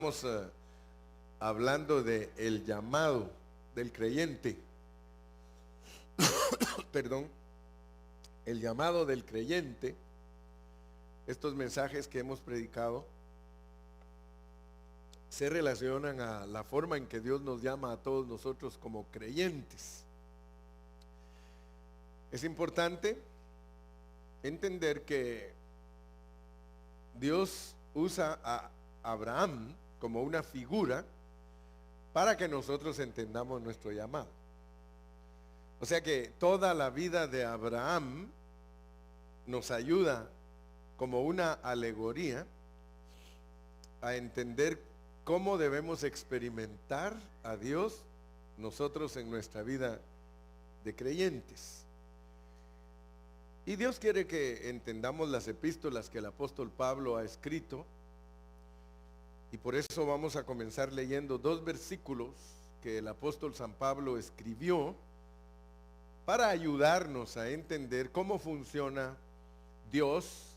Estamos hablando de el llamado del creyente. Perdón, el llamado del creyente. Estos mensajes que hemos predicado se relacionan a la forma en que Dios nos llama a todos nosotros como creyentes. Es importante entender que Dios usa a Abraham como una figura para que nosotros entendamos nuestro llamado. O sea que toda la vida de Abraham nos ayuda como una alegoría a entender cómo debemos experimentar a Dios nosotros en nuestra vida de creyentes. Y Dios quiere que entendamos las epístolas que el apóstol Pablo ha escrito. Y por eso vamos a comenzar leyendo dos versículos que el apóstol San Pablo escribió para ayudarnos a entender cómo funciona Dios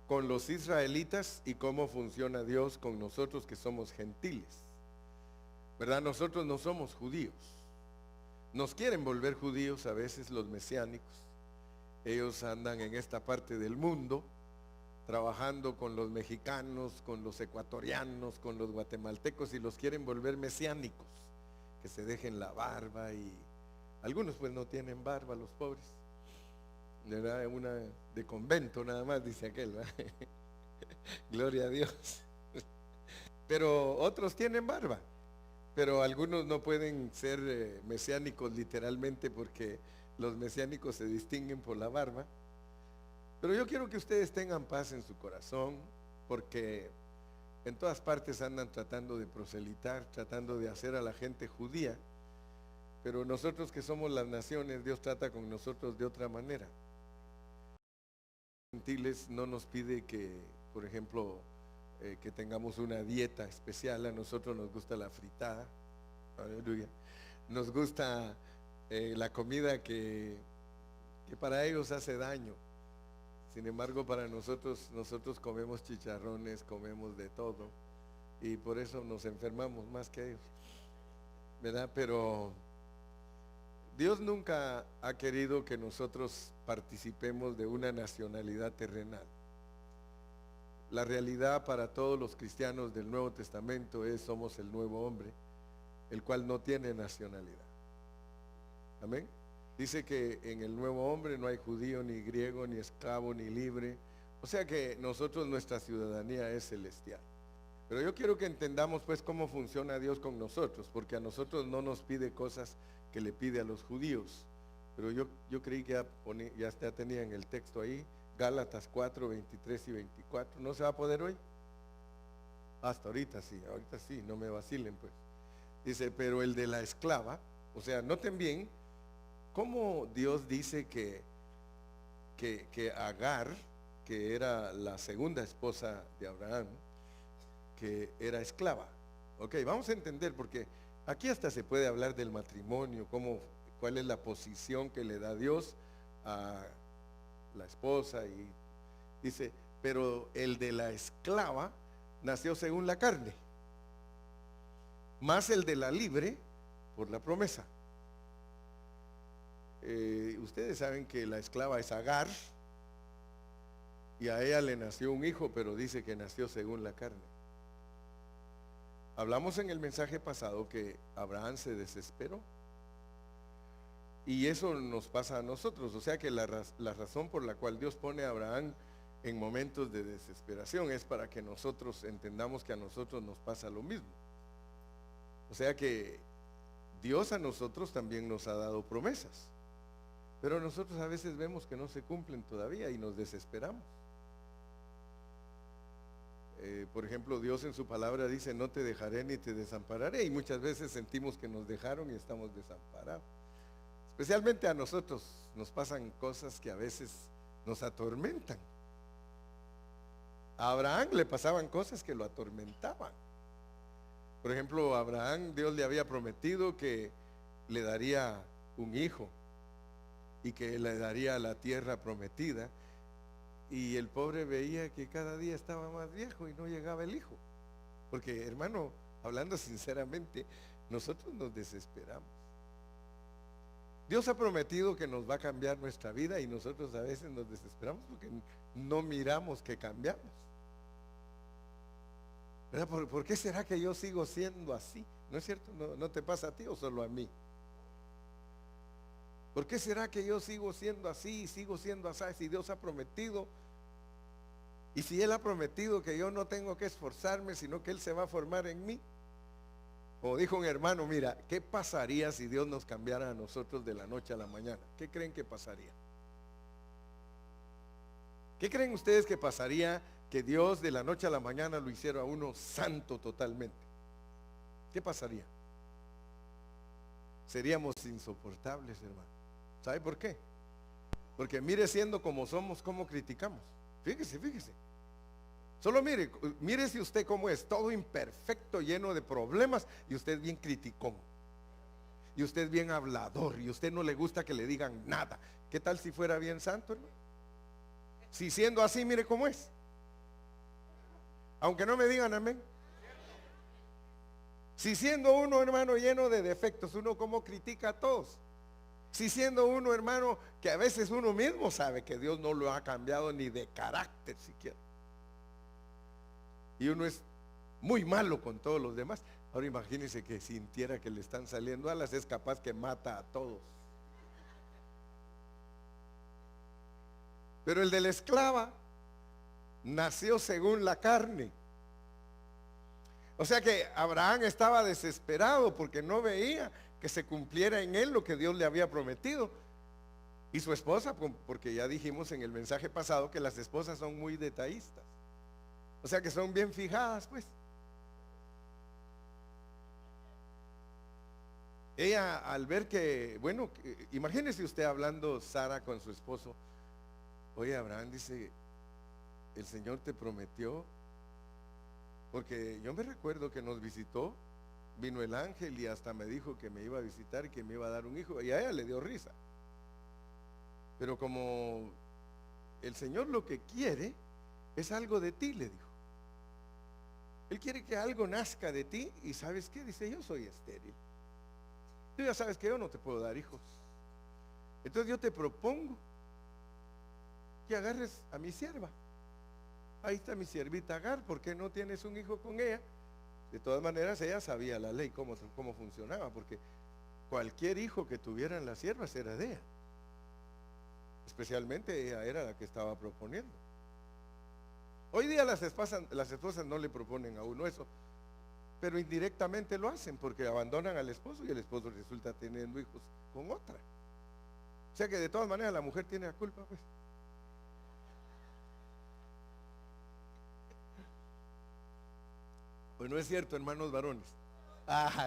con los israelitas y cómo funciona Dios con nosotros que somos gentiles. ¿Verdad? Nosotros no somos judíos. Nos quieren volver judíos a veces los mesiánicos. Ellos andan en esta parte del mundo trabajando con los mexicanos, con los ecuatorianos, con los guatemaltecos y los quieren volver mesiánicos, que se dejen la barba y algunos pues no tienen barba, los pobres. ¿Verdad? Una de convento nada más, dice aquel, ¿verdad? Gloria a Dios. Pero otros tienen barba, pero algunos no pueden ser mesiánicos literalmente porque los mesiánicos se distinguen por la barba. Pero yo quiero que ustedes tengan paz en su corazón, porque en todas partes andan tratando de proselitar, tratando de hacer a la gente judía, pero nosotros que somos las naciones, Dios trata con nosotros de otra manera. Gentiles no nos pide que, por ejemplo, que tengamos una dieta especial. A nosotros nos gusta la fritada, aleluya. Nos gusta la comida que para ellos hace daño. Sin embargo, para nosotros comemos chicharrones, comemos de todo, y por eso nos enfermamos más que ellos, ¿verdad? Pero Dios nunca ha querido que nosotros participemos de una nacionalidad terrenal. La realidad para todos los cristianos del Nuevo Testamento es: somos el nuevo hombre, el cual no tiene nacionalidad. Amén. Dice que en el nuevo hombre no hay judío, ni griego, ni esclavo, ni libre. O sea que nosotros, nuestra ciudadanía es celestial. Pero yo quiero que entendamos pues cómo funciona Dios con nosotros, porque a nosotros no nos pide cosas que le pide a los judíos. Pero yo creí que ya tenía en el texto ahí, Gálatas 4, 23 y 24. ¿No se va a poder hoy? Hasta ahorita sí, no me vacilen pues. Dice, pero el de la esclava, o sea, noten bien cómo Dios dice que Agar, que era la segunda esposa de Abraham, que era esclava. Ok, vamos a entender, porque aquí hasta se puede hablar del matrimonio, cuál es la posición que le da Dios a la esposa. Y dice, pero el de la esclava nació según la carne, más el de la libre por la promesa. Ustedes saben que la esclava es Agar, y a ella le nació un hijo, pero dice que nació según la carne. Hablamos en el mensaje pasado que Abraham se desesperó, y eso nos pasa a nosotros. O sea que la razón por la cual Dios pone a Abraham en momentos de desesperación es para que nosotros entendamos que a nosotros nos pasa lo mismo. O sea que Dios a nosotros también nos ha dado promesas, pero nosotros a veces vemos que no se cumplen todavía y nos desesperamos. Por ejemplo, Dios en su palabra dice, no te dejaré ni te desampararé, y muchas veces sentimos que nos dejaron y estamos desamparados. Especialmente a nosotros nos pasan cosas que a veces nos atormentan. A Abraham le pasaban cosas que lo atormentaban. Por ejemplo, a Abraham Dios le había prometido que le daría un hijo y que le daría la tierra prometida, y el pobre veía que cada día estaba más viejo y no llegaba el hijo. Porque, hermano, hablando sinceramente, nosotros nos desesperamos. Dios ha prometido que nos va a cambiar nuestra vida y nosotros a veces nos desesperamos porque no miramos que cambiamos. ¿Verdad? ¿Por qué será que yo sigo siendo así? ¿No es cierto? ¿No te pasa a ti o solo a mí? ¿Por qué será que yo sigo siendo así y sigo siendo así si Dios ha prometido? Y si Él ha prometido que yo no tengo que esforzarme, sino que Él se va a formar en mí. Como dijo un hermano, mira, ¿qué pasaría si Dios nos cambiara a nosotros de la noche a la mañana? ¿Qué creen que pasaría? ¿Qué creen ustedes que pasaría que Dios de la noche a la mañana lo hiciera a uno santo totalmente? ¿Qué pasaría? Seríamos insoportables, hermano. ¿Sabe por qué? Porque mire, siendo como somos, cómo criticamos. Fíjese. Solo mírese usted cómo es, todo imperfecto, lleno de problemas, y usted bien criticón. Y usted bien hablador, y usted no le gusta que le digan nada. ¿Qué tal si fuera bien santo, hermano? Si siendo así, mire cómo es. Aunque no me digan amén. Si siendo uno, hermano, lleno de defectos, uno como critica a todos. Si siendo uno, hermano, que a veces uno mismo sabe que Dios no lo ha cambiado ni de carácter siquiera. Y uno es muy malo con todos los demás. Ahora imagínense que sintiera que le están saliendo alas, es capaz que mata a todos. Pero el de la esclava nació según la carne. O sea que Abraham estaba desesperado porque no veía que se cumpliera en él lo que Dios le había prometido. Y su esposa, porque ya dijimos en el mensaje pasado que las esposas son muy detallistas. O sea que son bien fijadas, pues. Ella al ver que, bueno, imagínese usted hablando Sara con su esposo. Oye, Abraham, dice, el Señor te prometió. Porque yo me recuerdo que nos visitó, vino el ángel y hasta me dijo que me iba a visitar y que me iba a dar un hijo. Y a ella le dio risa. Pero como el Señor lo que quiere es algo de ti, le dijo. Él quiere que algo nazca de ti y ¿sabes qué? Dice, yo soy estéril. Tú ya sabes que yo no te puedo dar hijos. Entonces yo te propongo que agarres a mi sierva. Ahí está mi siervita Agar, ¿por qué no tienes un hijo con ella? De todas maneras ella sabía la ley, cómo funcionaba, porque cualquier hijo que tuvieran las siervas era de ella. Especialmente ella era la que estaba proponiendo. Hoy día las esposas no le proponen a uno eso, pero indirectamente lo hacen porque abandonan al esposo y el esposo resulta teniendo hijos con otra. O sea que de todas maneras la mujer tiene la culpa, pues. Pues no es cierto, hermanos varones.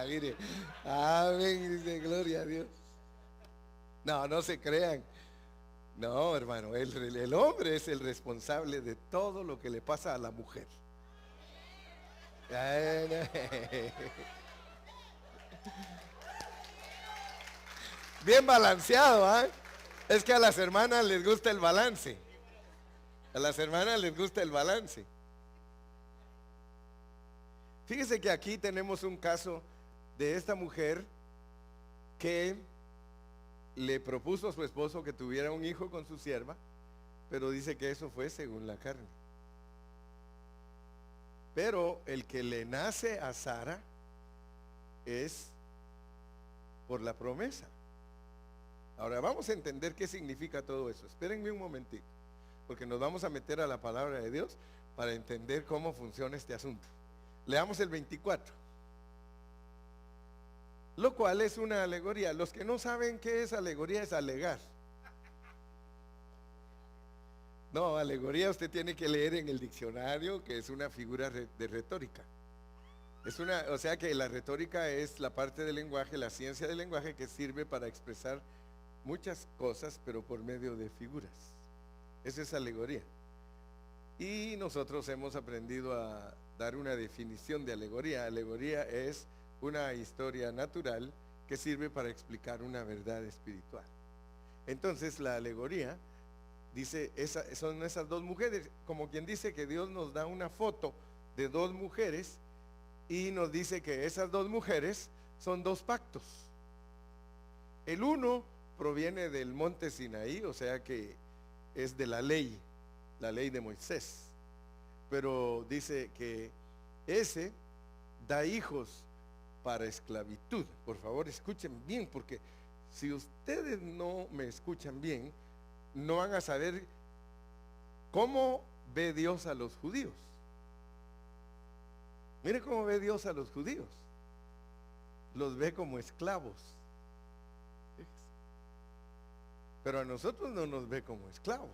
Mire, amén, dice gloria a Dios. No se crean. No, hermano, el hombre es el responsable de todo lo que le pasa a la mujer. Bien balanceado, ¿ah? Es que a las hermanas les gusta el balance. A las hermanas les gusta el balance. Fíjese que aquí tenemos un caso de esta mujer que le propuso a su esposo que tuviera un hijo con su sierva, pero dice que eso fue según la carne. Pero el que le nace a Sara es por la promesa. Ahora vamos a entender qué significa todo eso. Espérenme un momentito, porque nos vamos a meter a la palabra de Dios para entender cómo funciona este asunto. Leamos el 24. Lo cual es una alegoría. Los que no saben qué es alegoría, es alegar. No, alegoría usted tiene que leer en el diccionario, que es una figura de retórica. O sea que la retórica es la parte del lenguaje, la ciencia del lenguaje que sirve para expresar muchas cosas, pero por medio de figuras. Esa es alegoría. Y nosotros hemos aprendido a dar una definición de alegoría. Alegoría es una historia natural que sirve para explicar una verdad espiritual. Entonces la alegoría dice, son esas dos mujeres, como quien dice que Dios nos da una foto de dos mujeres y nos dice que esas dos mujeres son dos pactos. El uno proviene del monte Sinaí, o sea que es de la ley de Moisés. Pero dice que ese da hijos para esclavitud. Por favor, escuchen bien, porque si ustedes no me escuchan bien, no van a saber cómo ve Dios a los judíos. Mire cómo ve Dios a los judíos. Los ve como esclavos. Pero a nosotros no nos ve como esclavos.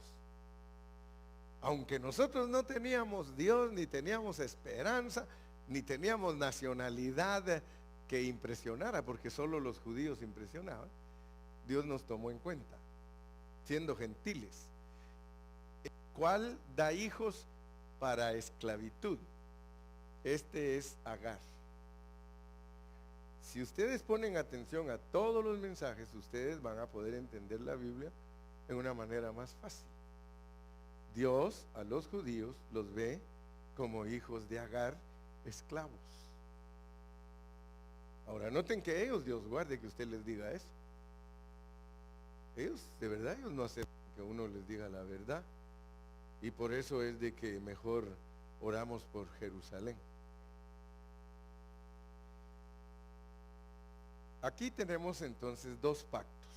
Aunque nosotros no teníamos Dios, ni teníamos esperanza, ni teníamos nacionalidad que impresionara, porque solo los judíos impresionaban, Dios nos tomó en cuenta, siendo gentiles. ¿Cuál da hijos para esclavitud? Este es Agar. Si ustedes ponen atención a todos los mensajes, ustedes van a poder entender la Biblia de una manera más fácil. Dios a los judíos los ve como hijos de Agar, esclavos. Ahora noten que ellos, Dios guarde que usted les diga eso. Ellos, de verdad, ellos no aceptan que uno les diga la verdad. Y por eso es de que mejor oramos por Jerusalén. Aquí tenemos entonces dos pactos.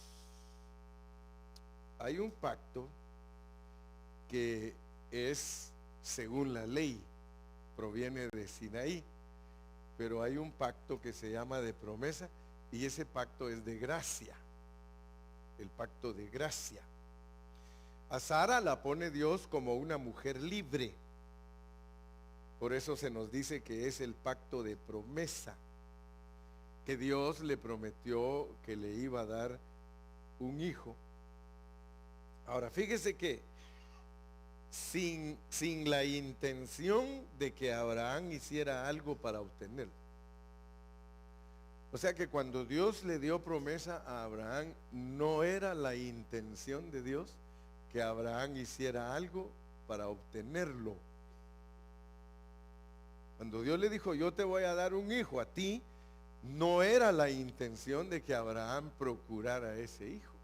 Hay un pacto que es según la ley, proviene de Sinaí, pero hay un pacto que se llama de promesa, y ese pacto es de gracia, el pacto de gracia. A Sara la pone Dios como una mujer libre, por eso se nos dice que es el pacto de promesa, que Dios le prometió que le iba a dar un hijo. Ahora fíjese que sin la intención de que Abraham hiciera algo para obtenerlo. O sea que cuando Dios le dio promesa a Abraham, no era la intención de Dios que Abraham hiciera algo para obtenerlo. Cuando Dios le dijo, yo te voy a dar un hijo a ti, no era la intención de que Abraham procurara ese hijo,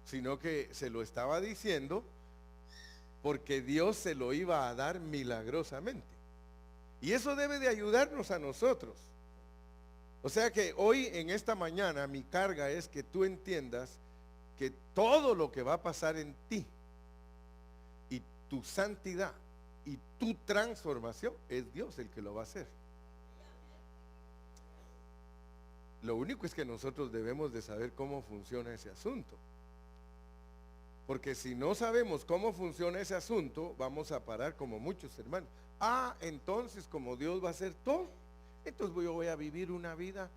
sino que se lo estaba diciendo porque Dios se lo iba a dar milagrosamente. Y eso debe de ayudarnos a nosotros. O sea que hoy en esta mañana mi carga es que tú entiendas que todo lo que va a pasar en ti y tu santidad y tu transformación es Dios el que lo va a hacer. Lo único es que nosotros debemos de saber cómo funciona ese asunto. Porque si no sabemos cómo funciona ese asunto, vamos a parar como muchos hermanos. Entonces como Dios va a hacer todo, entonces yo voy a vivir una vida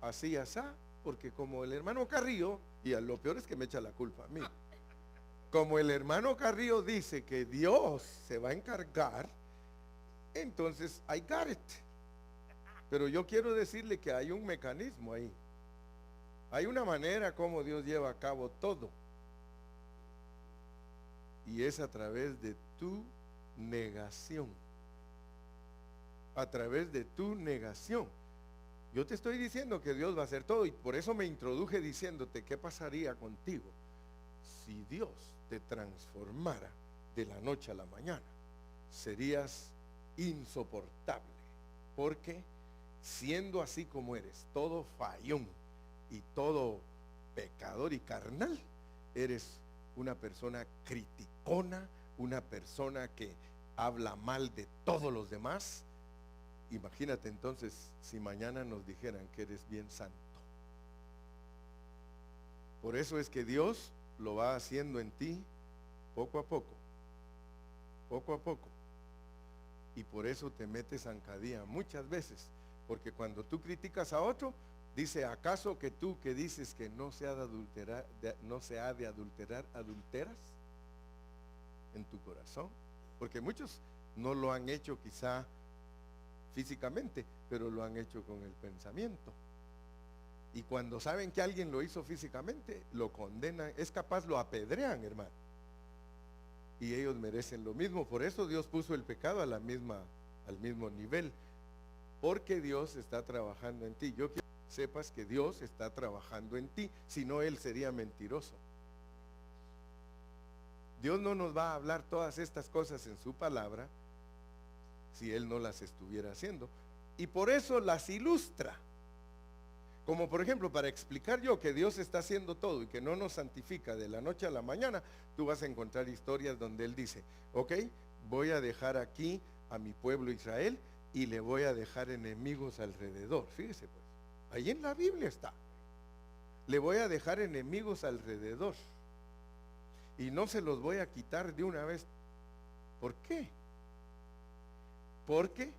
así, asá, porque como el hermano Carrillo, y lo peor es que me echa la culpa a mí, como el hermano Carrillo dice que Dios se va a encargar, entonces I got it. Pero yo quiero decirle que hay un mecanismo ahí. Hay una manera como Dios lleva a cabo todo. Y es a través de tu negación. A través de tu negación. Yo te estoy diciendo que Dios va a hacer todo, y por eso me introduje diciéndote qué pasaría contigo si Dios te transformara de la noche a la mañana. Serías insoportable, porque siendo así como eres, todo fallón y todo pecador y carnal, eres una persona criticona, una persona que habla mal de todos los demás. Imagínate entonces si mañana nos dijeran que eres bien santo. Por eso es que Dios lo va haciendo en ti poco a poco, poco a poco. Y por eso te metes zancadilla muchas veces, porque cuando tú criticas a otro, dice, ¿acaso que tú que dices que no se ha de adulterar, adulteras en tu corazón? Porque muchos no lo han hecho quizá físicamente, pero lo han hecho con el pensamiento. Y cuando saben que alguien lo hizo físicamente, lo condenan, es capaz, lo apedrean, hermano. Y ellos merecen lo mismo. Por eso Dios puso el pecado al mismo nivel, porque Dios está trabajando en ti. Yo quiero que sepas que Dios está trabajando en ti, si no Él sería mentiroso. Dios no nos va a hablar todas estas cosas en su palabra si Él no las estuviera haciendo. Y por eso las ilustra. Como por ejemplo, para explicar yo que Dios está haciendo todo y que no nos santifica de la noche a la mañana, tú vas a encontrar historias donde Él dice, ok, voy a dejar aquí a mi pueblo Israel y le voy a dejar enemigos alrededor. Fíjese pues, ahí en la Biblia está. Le voy a dejar enemigos alrededor y no se los voy a quitar de una vez. ¿Por qué? Porque,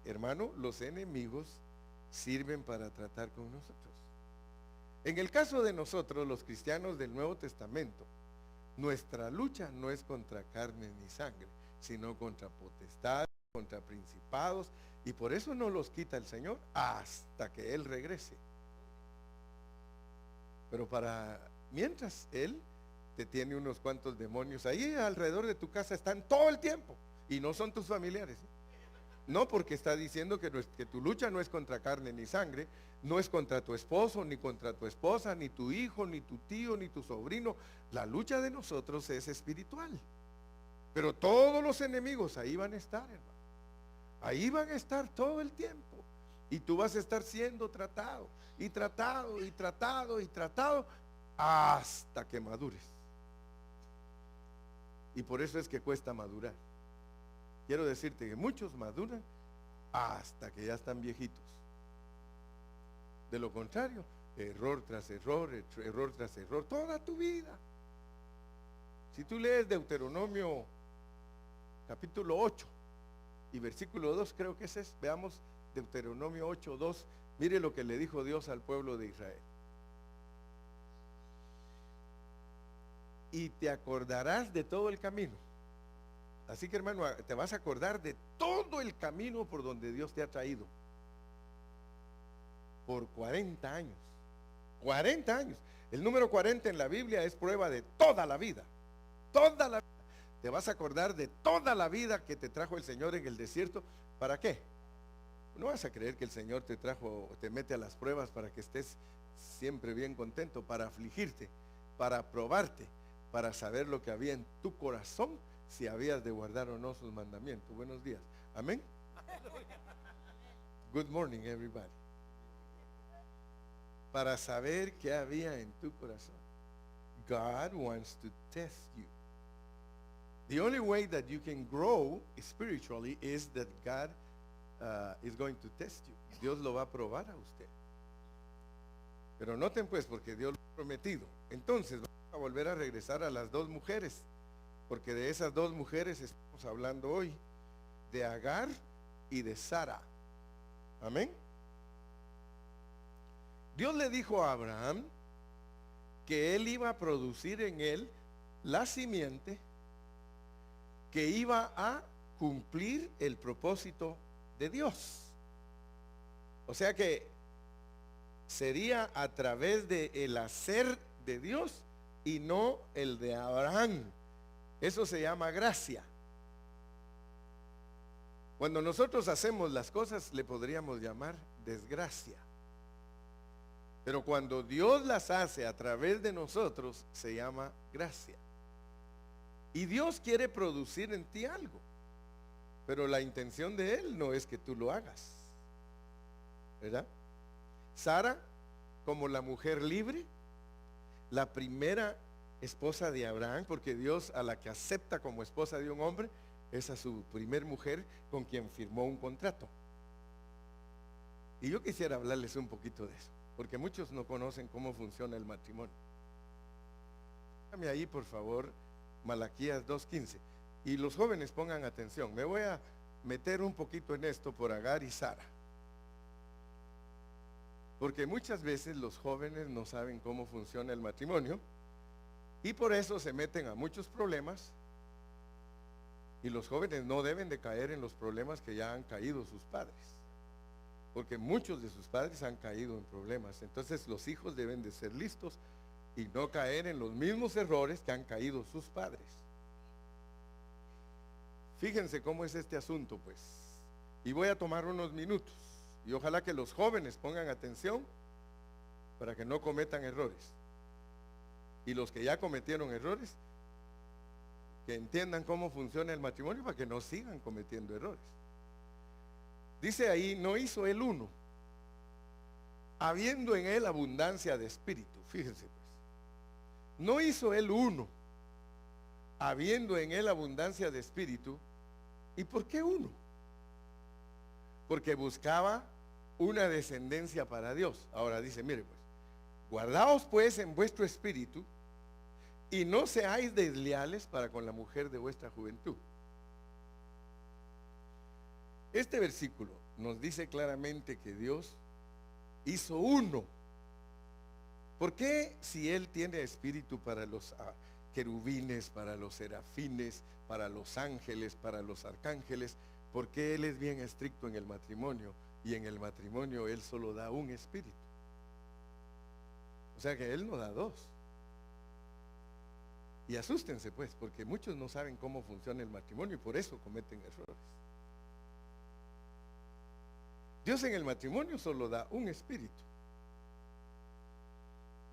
hermano, los enemigos sirven para tratar con nosotros. En el caso de nosotros, los cristianos del Nuevo Testamento, nuestra lucha no es contra carne ni sangre, sino contra potestades, contra principados, y por eso no los quita el Señor hasta que Él regrese. Pero mientras Él te tiene unos cuantos demonios ahí alrededor de tu casa, están todo el tiempo, y no son tus familiares. No, porque está diciendo que tu lucha no es contra carne ni sangre, no es contra tu esposo, ni contra tu esposa, ni tu hijo, ni tu tío, ni tu sobrino. La lucha de nosotros es espiritual. Pero todos los enemigos ahí van a estar, hermano. Ahí van a estar todo el tiempo. Y tú vas a estar siendo tratado, y tratado, y tratado, y tratado, hasta que madures. Y por eso es que cuesta madurar. Quiero decirte que muchos maduran hasta que ya están viejitos. De lo contrario, error tras error, error tras error, toda tu vida. Si tú lees Deuteronomio capítulo 8 y versículo 2, creo que ese es, veamos Deuteronomio 8, 2, mire lo que le dijo Dios al pueblo de Israel. Y te acordarás de todo el camino. Así que, hermano, te vas a acordar de todo el camino por donde Dios te ha traído. Por 40 años. 40 años. El número 40 en la Biblia es prueba de toda la vida. Toda la vida. Te vas a acordar de toda la vida que te trajo el Señor en el desierto. ¿Para qué? No vas a creer que el Señor te mete a las pruebas para que estés siempre bien contento, para afligirte, para probarte, para saber lo que había en tu corazón, si habías de guardar o no sus mandamientos. Buenos días. Amén. Good morning, everybody. Para saber qué había en tu corazón. God wants to test you. The only way that you can grow spiritually is that God is going to test you. Dios lo va a probar a usted. Pero noten pues, porque Dios lo ha prometido. Entonces vamos a volver a regresar a las dos mujeres, porque de esas dos mujeres estamos hablando hoy, de Agar y de Sara. Amén. Dios le dijo a Abraham que él iba a producir en él la simiente que iba a cumplir el propósito de Dios. O sea que sería a través del hacer de Dios y no el de Abraham. Eso se llama gracia. Cuando nosotros hacemos las cosas le podríamos llamar desgracia. Pero cuando Dios las hace a través de nosotros se llama gracia. Y Dios quiere producir en ti algo, pero la intención de Él no es que tú lo hagas, ¿verdad? Sara, como la mujer libre, la primera esposa de Abraham, porque Dios a la que acepta como esposa de un hombre es a su primer mujer con quien firmó un contrato. Y yo quisiera hablarles un poquito de eso, porque muchos no conocen cómo funciona el matrimonio. Dame ahí, por favor, Malaquías 2:15. Y los jóvenes pongan atención. Me voy a meter un poquito en esto por Agar y Sara, porque muchas veces los jóvenes no saben cómo funciona el matrimonio y por eso se meten a muchos problemas. Y los jóvenes no deben de caer en los problemas que ya han caído sus padres, porque muchos de sus padres han caído en problemas. Entonces los hijos deben de ser listos y no caer en los mismos errores que han caído sus padres. Fíjense cómo es este asunto, pues. Y voy a tomar unos minutos. Y ojalá que los jóvenes pongan atención para que no cometan errores. Y los que ya cometieron errores, que entiendan cómo funciona el matrimonio para que no sigan cometiendo errores. Dice ahí, no hizo él uno, habiendo en él abundancia de espíritu. Fíjense pues, no hizo él uno, habiendo en él abundancia de espíritu. ¿Y por qué uno? Porque buscaba una descendencia para Dios. Ahora dice, mire pues, guardaos pues en vuestro espíritu y no seáis desleales para con la mujer de vuestra juventud. Este versículo nos dice claramente que Dios hizo uno. ¿Por qué si Él tiene espíritu para los querubines, para los serafines, para los ángeles, para los arcángeles? ¿Por qué Él es bien estricto en el matrimonio? Y en el matrimonio Él solo da un espíritu. O sea que Él no da dos. Y asústense pues, porque muchos no saben cómo funciona el matrimonio y por eso cometen errores. Dios en el matrimonio solo da un espíritu.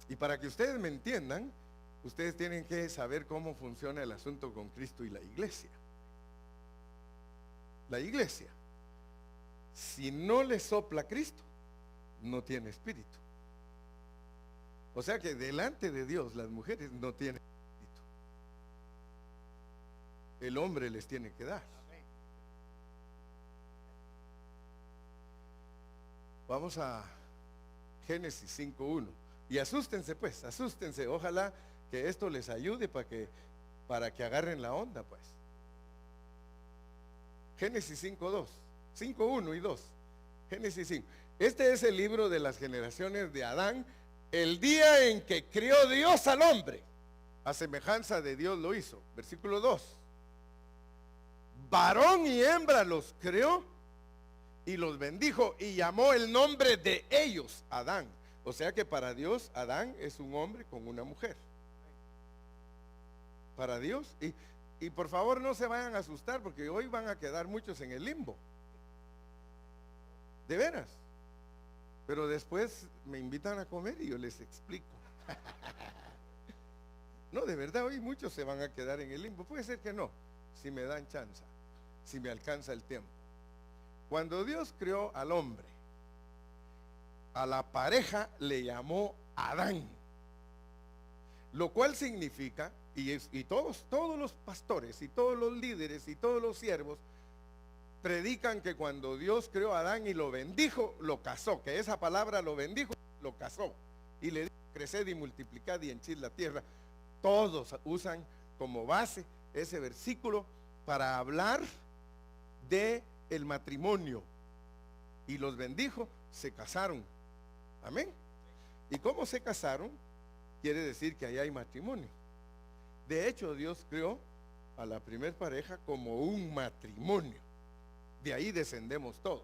Y para que ustedes me entiendan, ustedes tienen que saber cómo funciona el asunto con Cristo y la iglesia. La iglesia, si no le sopla Cristo, no tiene espíritu. O sea que delante de Dios las mujeres no tienen espíritu. El hombre les tiene que dar. Vamos a Génesis 5:1. Y asústense pues, asústense. Ojalá que esto les ayude para que agarren la onda pues. Génesis 5:2, 5:1 y 2. Génesis 5. Este es el libro de las generaciones de Adán, el día en que crió Dios al hombre. A semejanza de Dios lo hizo. Versículo 2. Varón y hembra los creó y los bendijo y llamó el nombre de ellos Adán. O sea que para Dios Adán es un hombre con una mujer. Para Dios. Y por favor no se vayan a asustar porque hoy van a quedar muchos en el limbo. De veras. Pero después me invitan a comer y yo les explico. No, de verdad hoy muchos se van a quedar en el limbo. Puede ser que no, si me dan chance, si me alcanza el tiempo. Cuando Dios creó al hombre, a la pareja le llamó Adán, lo cual significa, y todos los pastores y todos los líderes y todos los siervos predican que cuando Dios creó a Adán y lo bendijo, lo casó, que esa palabra lo bendijo, lo casó y le dijo: creced y multiplicad y henchid la tierra. Todos usan como base ese versículo para hablar de el matrimonio. Y los bendijo, se casaron. Amén. ¿Y cómo se casaron? Quiere decir que ahí hay matrimonio. De hecho, Dios creó a la primer pareja como un matrimonio. De ahí descendemos todos.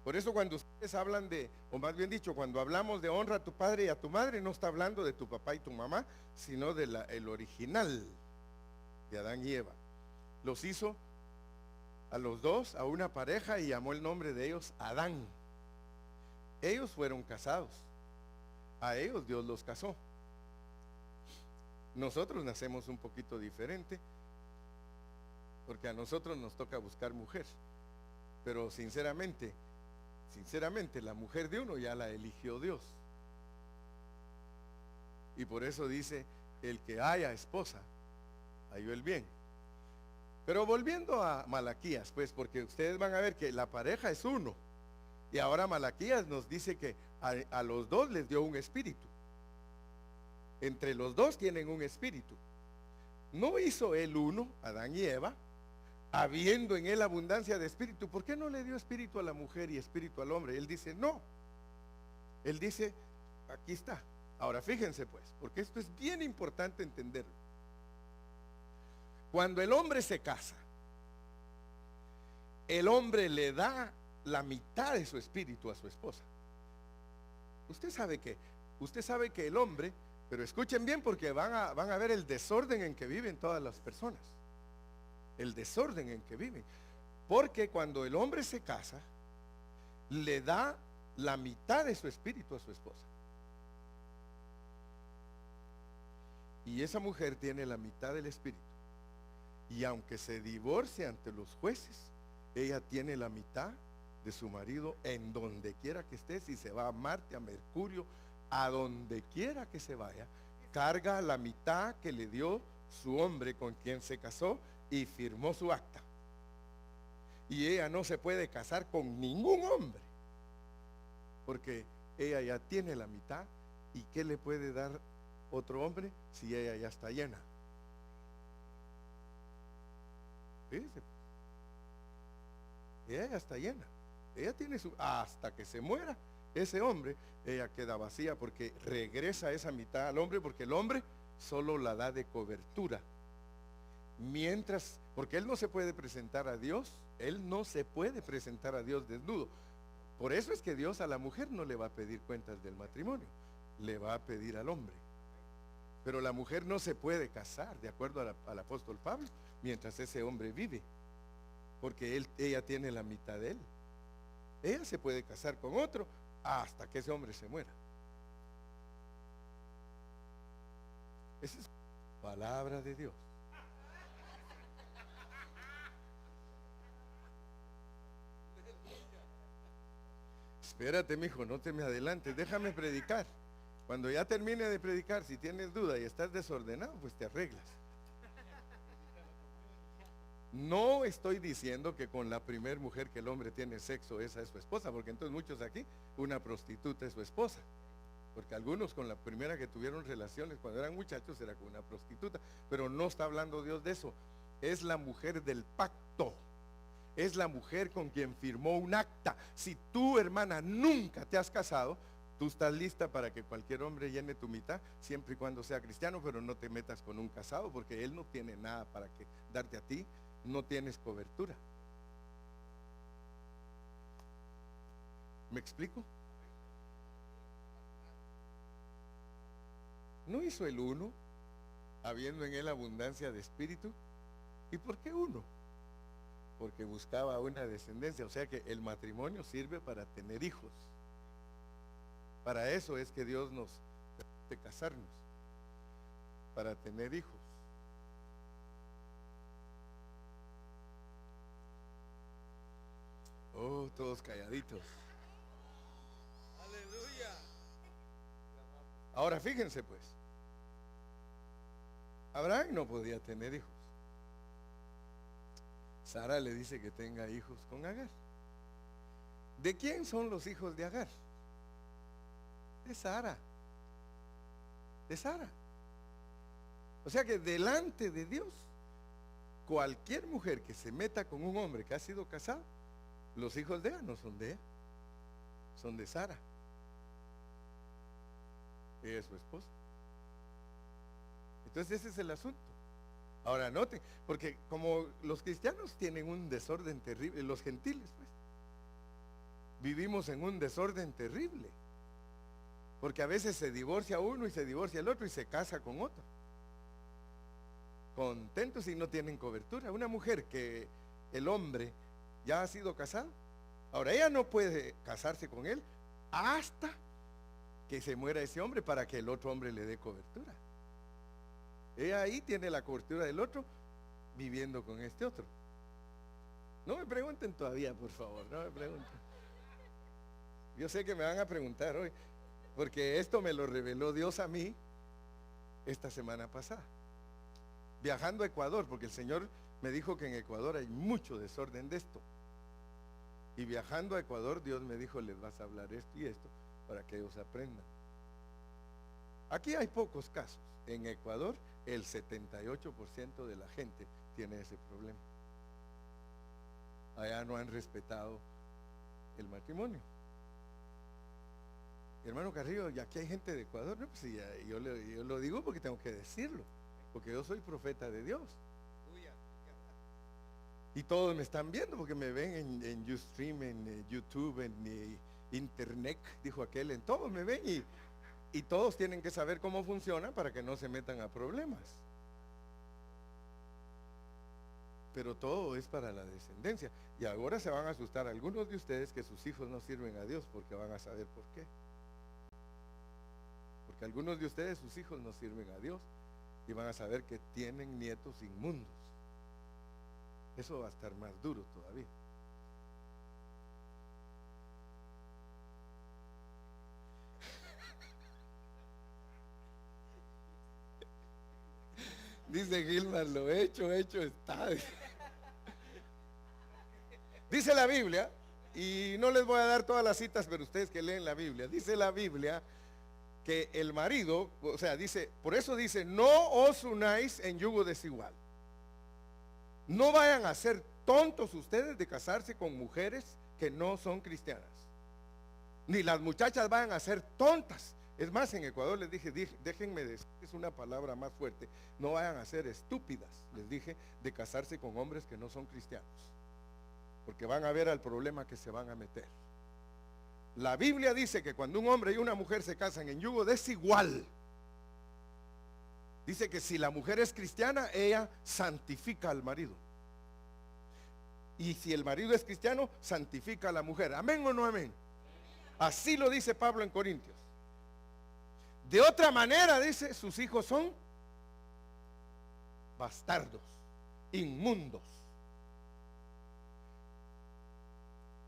Por eso cuando ustedes hablan de, o más bien dicho, cuando hablamos de honra a tu padre y a tu madre, no está hablando de tu papá y tu mamá, sino de el original de Adán y Eva. Los hizo a los dos, a una pareja, y llamó el nombre de ellos Adán. Ellos fueron casados. A ellos Dios los casó. Nosotros nacemos un poquito diferente, porque a nosotros nos toca buscar mujer. Pero sinceramente, la mujer de uno ya la eligió Dios. Y por eso dice: el que haya esposa, halló el bien. Pero volviendo a Malaquías, pues, porque ustedes van a ver que la pareja es uno. Y ahora Malaquías nos dice que a los dos les dio un espíritu. Entre los dos tienen un espíritu. ¿No hizo él uno, Adán y Eva, habiendo en él abundancia de espíritu? ¿Por qué no le dio espíritu a la mujer y espíritu al hombre? Él dice no. Él dice: aquí está. Ahora fíjense pues, porque esto es bien importante entenderlo. Cuando el hombre se casa, el hombre le da la mitad de su espíritu a su esposa. Usted sabe que el hombre, pero escuchen bien porque van a ver el desorden en que viven todas las personas. El desorden en que viven. Porque cuando el hombre se casa, le da la mitad de su espíritu a su esposa. Y esa mujer tiene la mitad del espíritu. Y aunque se divorcie ante los jueces, ella tiene la mitad de su marido en donde quiera que esté. Si se va a Marte, a Mercurio, a donde quiera que se vaya, carga la mitad que le dio su hombre con quien se casó y firmó su acta. Y ella no se puede casar con ningún hombre, porque ella ya tiene la mitad. ¿Y qué le puede dar otro hombre si ella ya está llena? Fíjese, ella ya está llena. Ella tiene su, hasta que se muera ese hombre, ella queda vacía, porque regresa esa mitad al hombre, porque el hombre solo la da de cobertura. Mientras, porque él no se puede presentar a Dios, él no se puede presentar a Dios desnudo. Por eso es que Dios a la mujer no le va a pedir cuentas del matrimonio, le va a pedir al hombre. Pero la mujer no se puede casar, de acuerdo al apóstol Pablo, mientras ese hombre vive, porque ella tiene la mitad de él. Ella se puede casar con otro hasta que ese hombre se muera. Esa es palabra de Dios. Espérate, mijo, no te me adelantes, déjame predicar. Cuando ya termine de predicar, si tienes duda y estás desordenado, pues te arreglas. No estoy diciendo que con la primer mujer que el hombre tiene sexo, esa es su esposa, porque entonces muchos aquí, una prostituta es su esposa. Porque algunos con la primera que tuvieron relaciones cuando eran muchachos era con una prostituta. Pero no está hablando Dios de eso. Es la mujer del pacto. Es la mujer con quien firmó un acta. Si tú, hermana, nunca te has casado, tú estás lista para que cualquier hombre llene tu mitad, siempre y cuando sea cristiano, pero no te metas con un casado, porque él no tiene nada para darte a ti. No tienes cobertura. ¿Me explico? ¿No hizo el uno, habiendo en él abundancia de espíritu? ¿Y por qué uno? Porque buscaba una descendencia. O sea que el matrimonio sirve para tener hijos. Para eso es que Dios nos permite casarnos, para tener hijos. Oh, todos calladitos. Aleluya. Ahora fíjense pues, Abraham no podía tener hijos. Sara le dice que tenga hijos con Agar. ¿De quién son los hijos de Agar? De Sara. De Sara. O sea que delante de Dios, cualquier mujer que se meta con un hombre que ha sido casado, los hijos de ella no son de ella, son de Sara. Ella es su esposa. Entonces ese es el asunto. Ahora noten, porque como los cristianos tienen un desorden terrible, los gentiles pues, vivimos en un desorden terrible, porque a veces se divorcia uno y se divorcia el otro y se casa con otro, contentos y no tienen cobertura. Una mujer que el hombre ya ha sido casado, ahora ella no puede casarse con él hasta que se muera ese hombre para que el otro hombre le dé cobertura. Ella ahí tiene la cobertura del otro viviendo con este otro. No me pregunten todavía, por favor, no me pregunten. Yo sé que me van a preguntar hoy, porque esto me lo reveló Dios a mí esta semana pasada, viajando a Ecuador, porque el Señor me dijo que en Ecuador hay mucho desorden de esto. Y viajando a Ecuador, Dios me dijo, les vas a hablar esto y esto para que ellos aprendan. Aquí hay pocos casos. En Ecuador, el 78% de la gente tiene ese problema. Allá no han respetado el matrimonio. Hermano Carrillo, ya aquí hay gente de Ecuador, ¿no? Pues yo lo digo porque tengo que decirlo, porque yo soy profeta de Dios. Y todos me están viendo porque me ven en Ustream, en YouTube, en Internet, dijo aquel, en todos me ven y todos tienen que saber cómo funciona para que no se metan a problemas. pero todo es para la descendencia. Y ahora se van a asustar algunos de ustedes que sus hijos no sirven a Dios, porque van a saber por qué. Porque algunos de ustedes, sus hijos no sirven a Dios, y van a saber que tienen nietos inmundos. Eso va a estar más duro todavía. Dice Gilmar, lo hecho está. Dice la Biblia, y no les voy a dar todas las citas, pero ustedes que leen la Biblia, dice la Biblia que el marido, o sea, dice, por eso dice, no os unáis en yugo desigual. No vayan a ser tontos ustedes de casarse con mujeres que no son cristianas. Ni las muchachas vayan a ser tontas. Es más, en Ecuador les dije, déjenme decir, es una palabra más fuerte, no vayan a ser estúpidas, les dije, de casarse con hombres que no son cristianos, porque van a ver al problema que se van a meter. La Biblia dice que cuando un hombre y una mujer se casan en yugo desigual, dice que si la mujer es cristiana, ella santifica al marido. Y si el marido es cristiano, santifica a la mujer. ¿Amén o no amén? Así lo dice Pablo en Corintios. De otra manera, dice, sus hijos son bastardos, inmundos.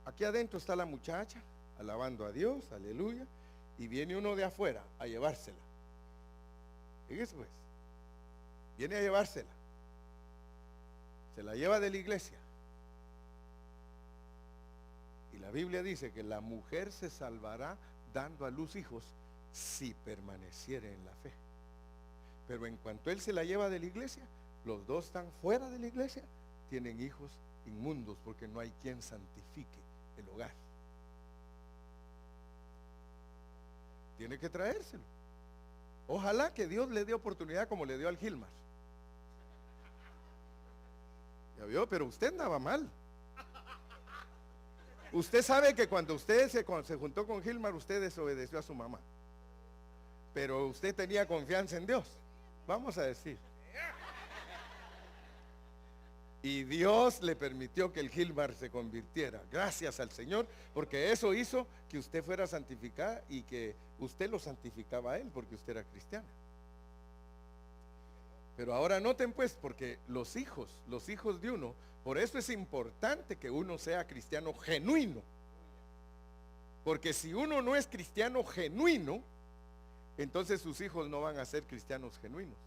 Aquí adentro está la muchacha, alabando a Dios, aleluya, y viene uno de afuera a llevársela. Fíjese pues, viene a llevársela. Se la lleva de la iglesia. Y la Biblia dice que la mujer se salvará dando a luz hijos si permaneciere en la fe. Pero en cuanto él se la lleva de la iglesia, los dos están fuera de la iglesia, tienen hijos inmundos, porque no hay quien santifique el hogar. Tiene que traérselo. Ojalá que Dios le dé oportunidad como le dio al Gilmar. Ya vio, pero usted andaba mal. Usted sabe que cuando usted se juntó con Gilmar, usted desobedeció a su mamá. Pero usted tenía confianza en Dios, vamos a decir. Y Dios le permitió que el Gilmar se convirtiera, gracias al Señor, porque eso hizo que usted fuera santificada y que usted lo santificaba a él, porque usted era cristiana. Pero ahora noten pues, porque los hijos de uno, por eso es importante que uno sea cristiano genuino. Porque si uno no es cristiano genuino, entonces sus hijos no van a ser cristianos genuinos.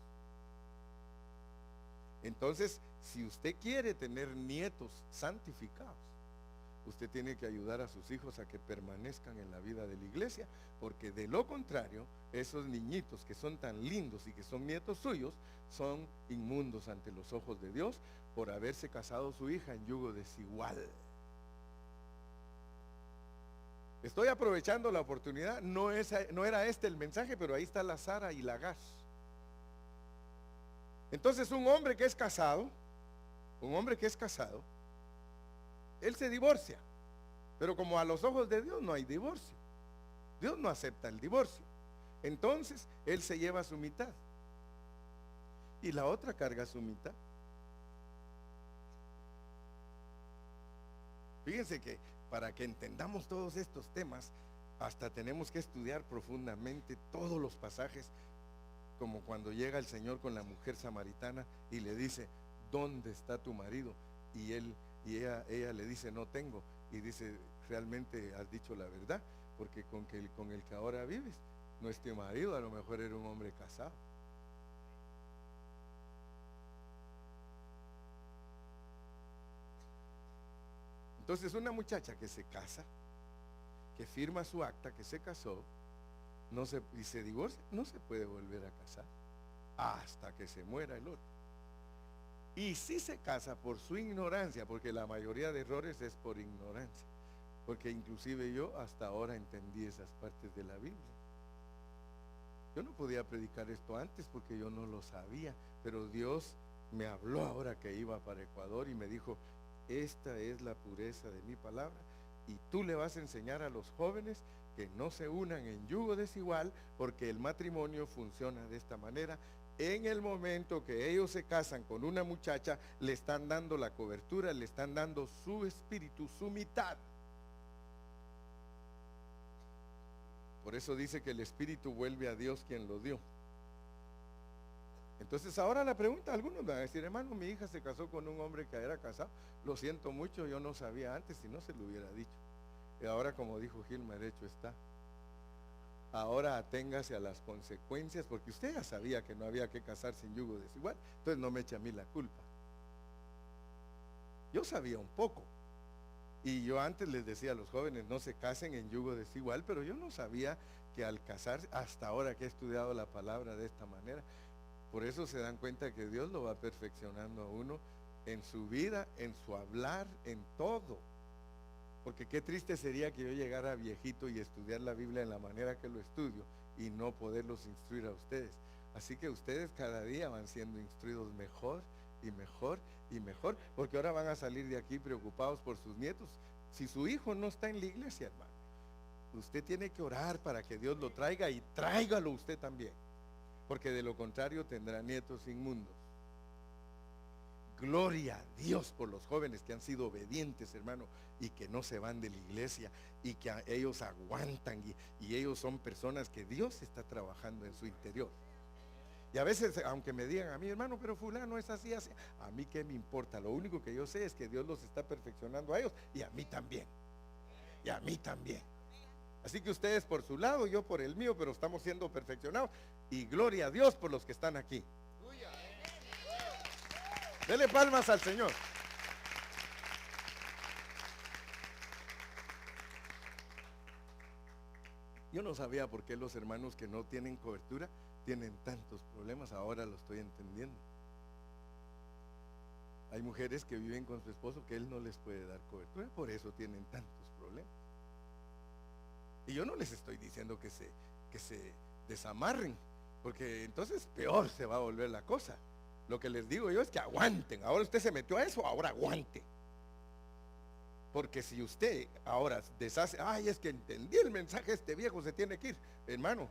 Entonces, si usted quiere tener nietos santificados, usted tiene que ayudar a sus hijos a que permanezcan en la vida de la iglesia, porque de lo contrario, esos niñitos que son tan lindos y que son nietos suyos, son inmundos ante los ojos de Dios por haberse casado su hija en yugo desigual. Estoy aprovechando la oportunidad, no era este el mensaje, pero ahí está la Sara y la Agar. Entonces un hombre que es casado, él se divorcia, pero como a los ojos de Dios no hay divorcio, Dios no acepta el divorcio, entonces él se lleva su mitad y la otra carga su mitad. Fíjense que para que entendamos todos estos temas, hasta tenemos que estudiar profundamente todos los pasajes, como cuando llega el Señor con la mujer samaritana y le dice, ¿dónde está tu marido? Y ella le dice, no tengo. Y dice, realmente has dicho la verdad, porque con el que ahora vives no es tu marido, a lo mejor era un hombre casado. Entonces una muchacha que se casa, que firma su acta, que se casó, y se divorcia, no se puede volver a casar hasta que se muera el otro. Y si se casa por su ignorancia, porque la mayoría de errores es por ignorancia, porque inclusive yo hasta ahora entendí esas partes de la Biblia. Yo no podía predicar esto antes porque yo no lo sabía, pero Dios me habló ahora que iba para Ecuador y me dijo, esta es la pureza de mi palabra y tú le vas a enseñar a los jóvenes que no se unan en yugo desigual, porque el matrimonio funciona de esta manera, en el momento que ellos se casan con una muchacha, le están dando la cobertura, le están dando su espíritu, su mitad. Por eso dice que el espíritu vuelve a Dios quien lo dio. Entonces ahora la pregunta, algunos van a decir, hermano, mi hija se casó con un hombre que era casado. Lo siento mucho, yo no sabía antes, si no se lo hubiera dicho. Y ahora, como dijo Gilmar, hecho está. Ahora aténgase a las consecuencias, porque usted ya sabía que no había que casarse en yugo desigual, entonces no me eche a mí la culpa. Yo sabía un poco, y yo antes les decía a los jóvenes, no se casen en yugo desigual, pero yo no sabía que al casarse, hasta ahora que he estudiado la palabra de esta manera, por eso se dan cuenta que Dios lo va perfeccionando a uno en su vida, en su hablar, en todo. Porque qué triste sería que yo llegara viejito y estudiar la Biblia en la manera que lo estudio y no poderlos instruir a ustedes. Así que ustedes cada día van siendo instruidos mejor y mejor y mejor, porque ahora van a salir de aquí preocupados por sus nietos. Si su hijo no está en la iglesia, hermano, usted tiene que orar para que Dios lo traiga, y tráigalo usted también, porque de lo contrario tendrá nietos inmundos. Gloria a Dios por los jóvenes que han sido obedientes, hermano, y que no se van de la iglesia, y que ellos aguantan, y ellos son personas que Dios está trabajando en su interior. Y a veces, aunque me digan a mí, hermano, pero fulano es así, así, a mí qué me importa. Lo único que yo sé es que Dios los está perfeccionando a ellos, y a mí también, y a mí también. Así que ustedes por su lado, yo por el mío, pero estamos siendo perfeccionados, y gloria a Dios por los que están aquí. Dele palmas al Señor. Yo no sabía por qué los hermanos que no tienen cobertura tienen tantos problemas. Ahora lo estoy entendiendo. Hay mujeres que viven con su esposo que él no les puede dar cobertura, por eso tienen tantos problemas. Y yo no les estoy diciendo que se desamarren, porque entonces peor se va a volver la cosa. Lo que les digo yo es que aguanten. Ahora usted se metió a eso, ahora aguante. Porque si usted ahora deshace, ay, es que entendí el mensaje, este viejo se tiene que ir, hermano,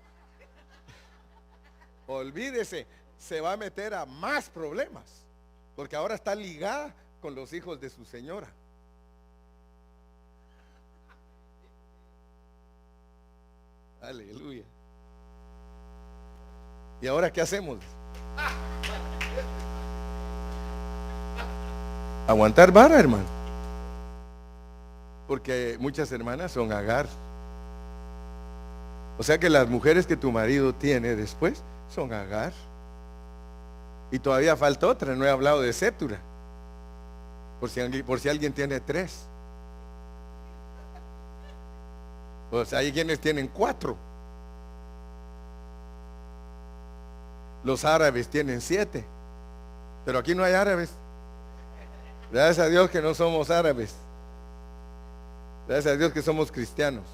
olvídese, se va a meter a más problemas, porque ahora está ligada con los hijos de su señora. Aleluya. ¿Y ahora qué hacemos? Aguantar vara, hermano. Porque muchas hermanas son Agar. O sea que las mujeres que tu marido tiene después son Agar. Y todavía falta otra, no he hablado de Sétura. Por si alguien tiene 3. O sea, hay quienes tienen 4. Los árabes tienen 7. Pero aquí no hay árabes. Gracias a Dios que no somos árabes. Gracias a Dios que somos cristianos.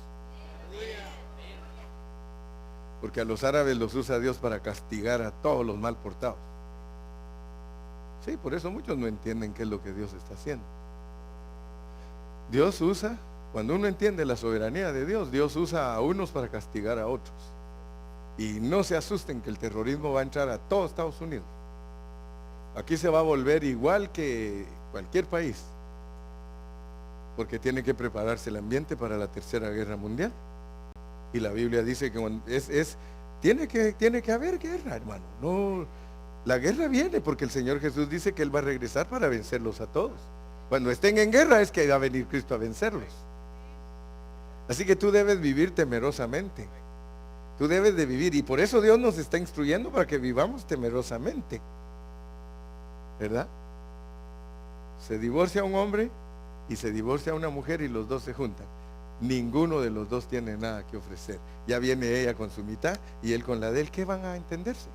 Porque a los árabes los usa Dios para castigar a todos los mal portados. Sí, por eso muchos no entienden qué es lo que Dios está haciendo. Dios usa, cuando uno entiende la soberanía de Dios, Dios usa a unos para castigar a otros. Y no se asusten que el terrorismo va a entrar a todo Estados Unidos. Aquí se va a volver igual que cualquier país, porque tiene que prepararse el ambiente para la tercera guerra mundial. Y la Biblia dice que tiene que haber guerra, hermano. No, la guerra viene porque el Señor Jesús dice que Él va a regresar para vencerlos a todos. Cuando estén en guerra es que va a venir Cristo a vencerlos. Así que tú debes vivir temerosamente. Tú debes de vivir, y por eso Dios nos está instruyendo para que vivamos temerosamente, ¿verdad? Se divorcia un hombre y se divorcia una mujer y los dos se juntan. Ninguno de los dos tiene nada que ofrecer. Ya viene ella con su mitad y él con la de él. ¿Qué van a entenderse?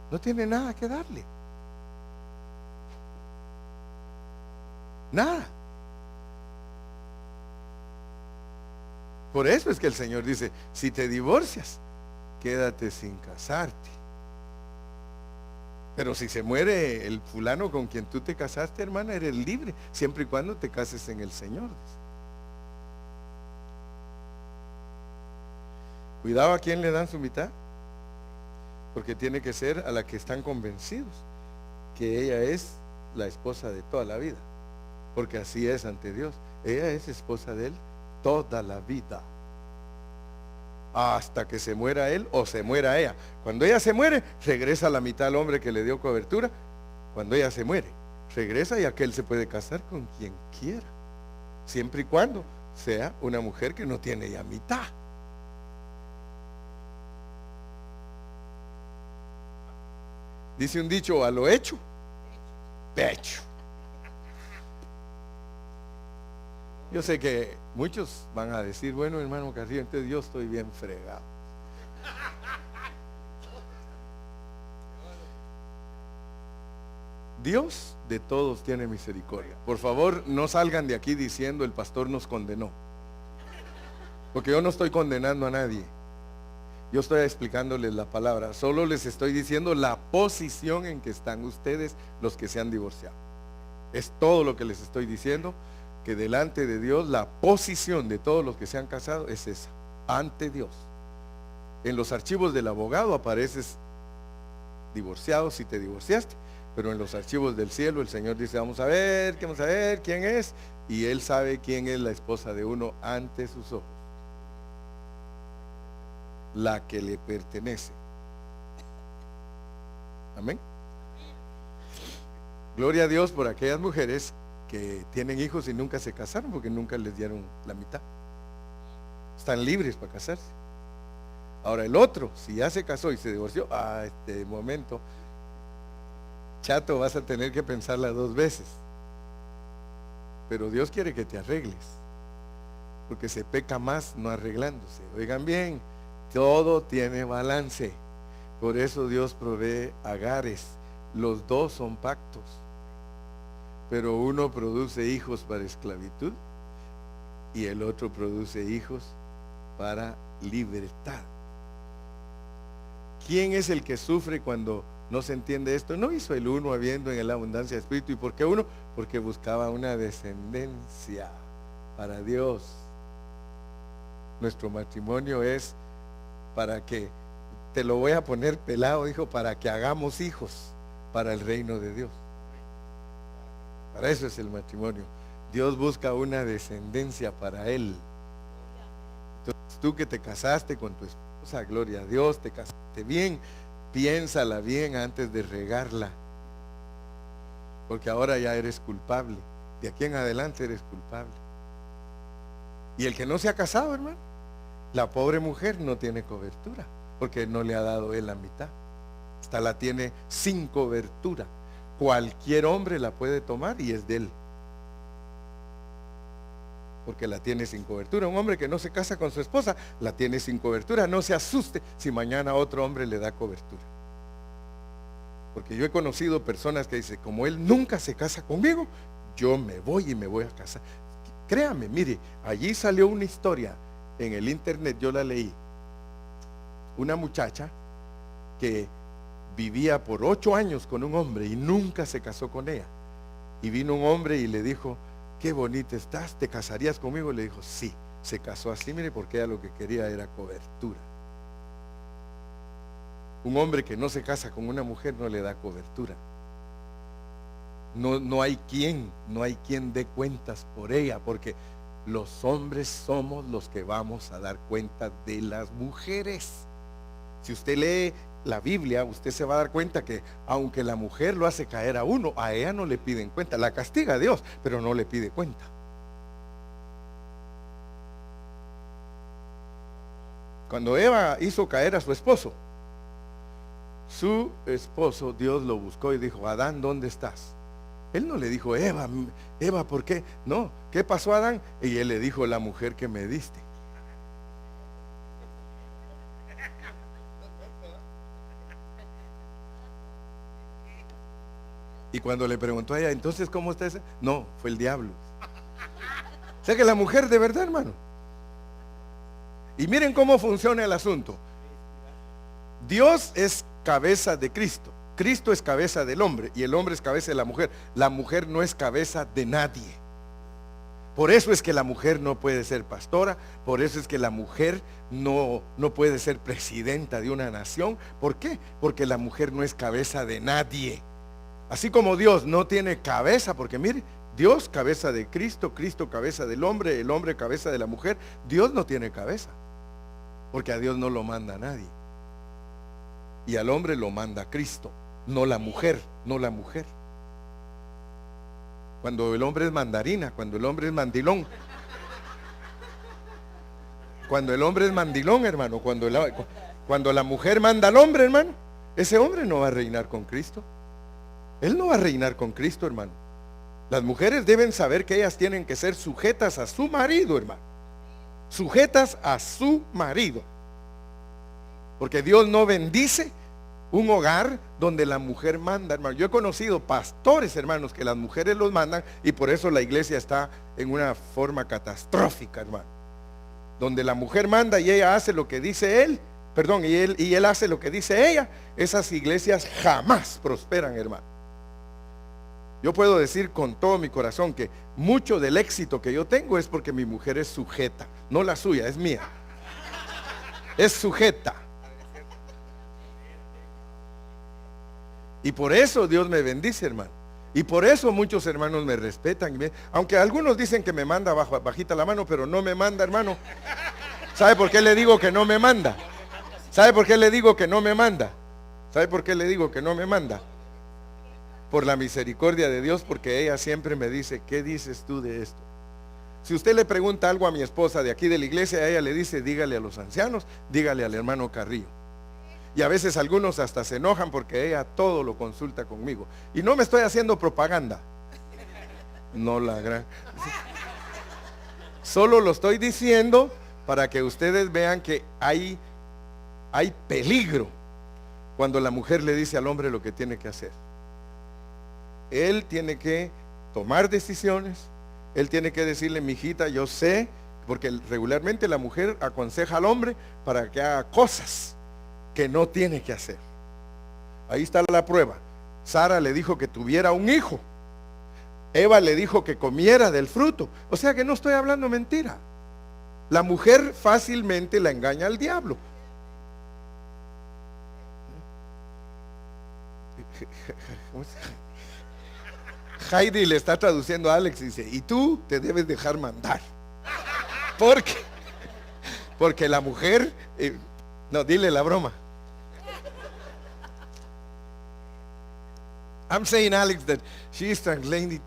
No tiene nada que darle. Nada. Por eso es que el Señor dice, si te divorcias, quédate sin casarte. Pero si se muere el fulano con quien tú te casaste, hermana, eres libre, siempre y cuando te cases en el Señor. Cuidado a quién le dan su mitad. Porque tiene que ser a la que están convencidos que ella es la esposa de toda la vida. Porque así es ante Dios. Ella es esposa de él toda la vida. Hasta que se muera él o se muera ella. Cuando ella se muere, regresa la mitad al hombre que le dio cobertura. Cuando ella se muere, regresa y aquel se puede casar con quien quiera. Siempre y cuando sea una mujer que no tiene ya mitad. Dice un dicho, a lo hecho, pecho. Yo sé que muchos van a decir, bueno, hermano Carrillo, entonces yo estoy bien fregado. Dios de todos tiene misericordia. Por favor, no salgan de aquí diciendo el pastor nos condenó. Porque yo no estoy condenando a nadie. Yo estoy explicándoles la palabra. Solo les estoy diciendo la posición en que están ustedes, los que se han divorciado. Es todo lo que les estoy diciendo. Que delante de Dios la posición de todos los que se han casado es esa, ante Dios. En los archivos del abogado apareces divorciado si te divorciaste, pero en los archivos del cielo el Señor dice, vamos a ver quién es, y Él sabe quién es la esposa de uno ante sus ojos, la que le pertenece. Amén. Gloria a Dios por aquellas mujeres que tienen hijos y nunca se casaron porque nunca les dieron la mitad. Están libres para casarse. Ahora el otro, si ya se casó y se divorció, este momento, chato, vas a tener que pensarla 2 veces. Pero Dios quiere que te arregles, porque se peca más no arreglándose. Oigan bien, todo tiene balance. Por eso Dios provee agares. Los dos son pactos. Pero uno produce hijos para esclavitud y el otro produce hijos para libertad. ¿Quién es el que sufre cuando no se entiende esto? ¿No hizo el uno habiendo en la abundancia de espíritu? ¿Y por qué uno? Porque buscaba una descendencia para Dios. Nuestro matrimonio es para que, te lo voy a poner pelado, dijo, para que hagamos hijos para el reino de Dios. Para eso es el matrimonio. Dios busca una descendencia para Él. Entonces tú que te casaste con tu esposa, gloria a Dios, te casaste bien, piénsala bien antes de regarla. Porque ahora ya eres culpable. De aquí en adelante eres culpable. Y el que no se ha casado, hermano, la pobre mujer no tiene cobertura, porque no le ha dado él la mitad. Hasta la tiene sin cobertura. Cualquier hombre la puede tomar y es de él, porque la tiene sin cobertura. Un hombre que no se casa con su esposa la tiene sin cobertura. No se asuste si mañana otro hombre le da cobertura, porque yo he conocido personas que dicen, como él nunca se casa conmigo, yo me voy y me voy a casar. Créame, mire, allí salió una historia en el internet, yo la leí. Una muchacha que vivía por 8 años con un hombre y nunca se casó con ella. Y vino un hombre y le dijo, qué bonita estás, ¿te casarías conmigo? Le dijo, sí. Se casó así, mire, porque ella lo que quería era cobertura. Un hombre que no se casa con una mujer no le da cobertura. No hay quien dé cuentas por ella, porque los hombres somos los que vamos a dar cuenta de las mujeres. Si usted lee la Biblia, usted se va a dar cuenta que aunque la mujer lo hace caer a uno, a ella no le piden cuenta. La castiga a Dios, pero no le pide cuenta. Cuando Eva hizo caer a su esposo, Dios lo buscó y dijo, Adán, ¿dónde estás? Él no le dijo, Eva, ¿por qué? No, ¿qué pasó, Adán? Y él le dijo, la mujer que me diste. Y cuando le preguntó a ella, entonces, ¿cómo está ese? No, fue el diablo. O sea que la mujer de verdad, hermano. Y miren cómo funciona el asunto. Dios es cabeza de Cristo. Cristo es cabeza del hombre y el hombre es cabeza de la mujer. La mujer no es cabeza de nadie. Por eso es que la mujer no puede ser pastora, por eso es que la mujer no puede ser presidenta de una nación. ¿Por qué? Porque la mujer no es cabeza de nadie. Así como Dios no tiene cabeza, porque mire, Dios cabeza de Cristo, Cristo cabeza del hombre, el hombre cabeza de la mujer. Dios no tiene cabeza, porque a Dios no lo manda nadie. Y al hombre lo manda Cristo, no la mujer, no la mujer. Cuando el hombre es mandarina, cuando el hombre es mandilón. Cuando el hombre es mandilón, hermano, cuando la mujer manda al hombre, hermano, ese hombre no va a reinar con Cristo. Él no va a reinar con Cristo, hermano. Las mujeres deben saber que ellas tienen que ser sujetas a su marido, hermano. Sujetas a su marido. Porque Dios no bendice un hogar donde la mujer manda, hermano. Yo he conocido pastores, hermanos, que las mujeres los mandan y por eso la iglesia está en una forma catastrófica, hermano. Donde la mujer manda y ella hace lo que dice él, perdón, y él hace lo que dice ella. Esas iglesias jamás prosperan, hermano. Yo puedo decir con todo mi corazón que mucho del éxito que yo tengo es porque mi mujer es sujeta, no la suya, es mía. Es sujeta. Y por eso Dios me bendice, hermano. Y por eso muchos hermanos me respetan. Aunque algunos dicen que me manda bajita la mano, pero no me manda, hermano. ¿Sabe por qué le digo que no me manda? ¿Sabe por qué le digo que no me manda? ¿Sabe por qué le digo que no me manda? Por la misericordia de Dios, porque ella siempre me dice, ¿qué dices tú de esto? Si usted le pregunta algo a mi esposa de aquí de la iglesia, ella le dice, dígale a los ancianos, dígale al hermano Carrillo. Y a veces algunos hasta se enojan porque ella todo lo consulta conmigo. Y no me estoy haciendo propaganda. No la gran. Solo lo estoy diciendo para que ustedes vean que hay peligro cuando la mujer le dice al hombre lo que tiene que hacer. Él tiene que tomar decisiones. Él tiene que decirle, mijita, yo sé, porque regularmente la mujer aconseja al hombre para que haga cosas que no tiene que hacer. Ahí está la prueba. Sara le dijo que tuviera un hijo. Eva le dijo que comiera del fruto. O sea que no estoy hablando mentira. La mujer fácilmente la engaña al diablo. Heidi le está traduciendo a Alex y dice, y tú te debes dejar mandar. Porque la mujer, no, dile la broma. I'm saying, Alex, that she is translating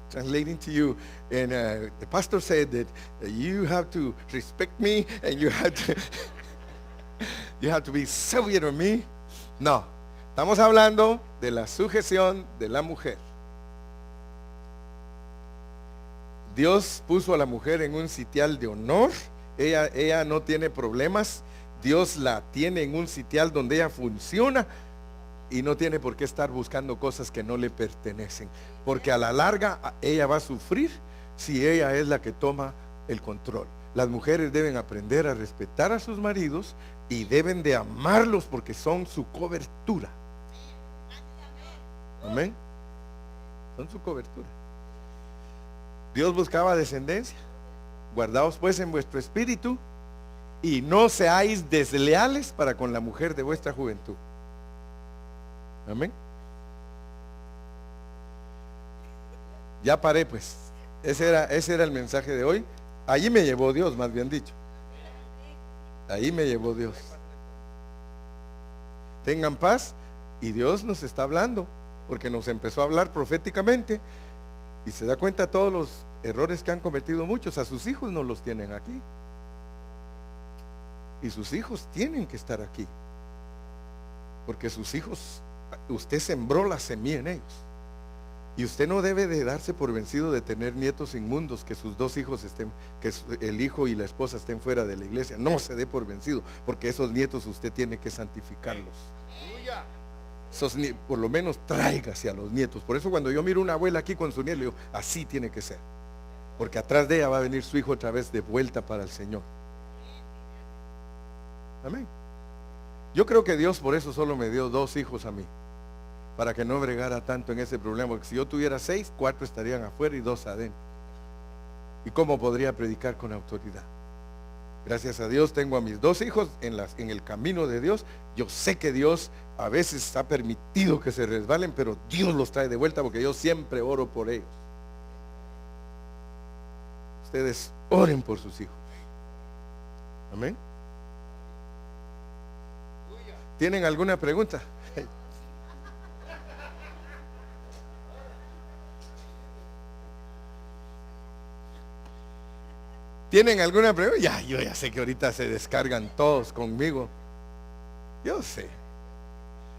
to you, and the pastor said that you have to respect me, and you have to be severe on me. No, estamos hablando de la sujeción de la mujer. Dios puso a la mujer en un sitial de honor. Ella no tiene problemas. Dios la tiene en un sitial donde ella funciona. Y no tiene por qué estar buscando cosas que no le pertenecen. Porque a la larga ella va a sufrir si ella es la que toma el control. Las mujeres deben aprender a respetar a sus maridos y deben de amarlos porque son su cobertura. Amén. Son su cobertura. Dios buscaba descendencia. Guardaos pues en vuestro espíritu y no seáis desleales para con la mujer de vuestra juventud. Amén. Ya paré pues. Ese era el mensaje de hoy. Allí me llevó Dios, más bien dicho. Ahí me llevó Dios. Tengan paz. Y Dios nos está hablando, porque nos empezó a hablar proféticamente. Y se da cuenta todos los errores que han cometido muchos. A sus hijos no los tienen aquí. Y sus hijos tienen que estar aquí. Porque sus hijos, usted sembró la semilla en ellos. Y usted no debe de darse por vencido de tener nietos inmundos, que sus dos hijos estén, que el hijo y la esposa estén fuera de la iglesia. No se dé por vencido, porque esos nietos usted tiene que santificarlos. Por lo menos tráigase a los nietos. Por eso cuando yo miro una abuela aquí con su nieto, le digo, así tiene que ser. Porque atrás de ella va a venir su hijo otra vez de vuelta para el Señor. Amén. Yo creo que Dios por eso solo me dio 2 hijos a mí, para que no bregara tanto en ese problema. Porque si yo tuviera 6, 4 estarían afuera y 2 adentro. ¿Y cómo podría predicar con autoridad? Gracias a Dios tengo a mis dos hijos en el camino de Dios. Yo sé que Dios a veces ha permitido que se resbalen, pero Dios los trae de vuelta porque yo siempre oro por ellos. Ustedes oren por sus hijos. Amén. ¿Tienen alguna pregunta? ¿Tienen alguna pregunta? Yo ya sé que ahorita se descargan todos conmigo. Yo sé.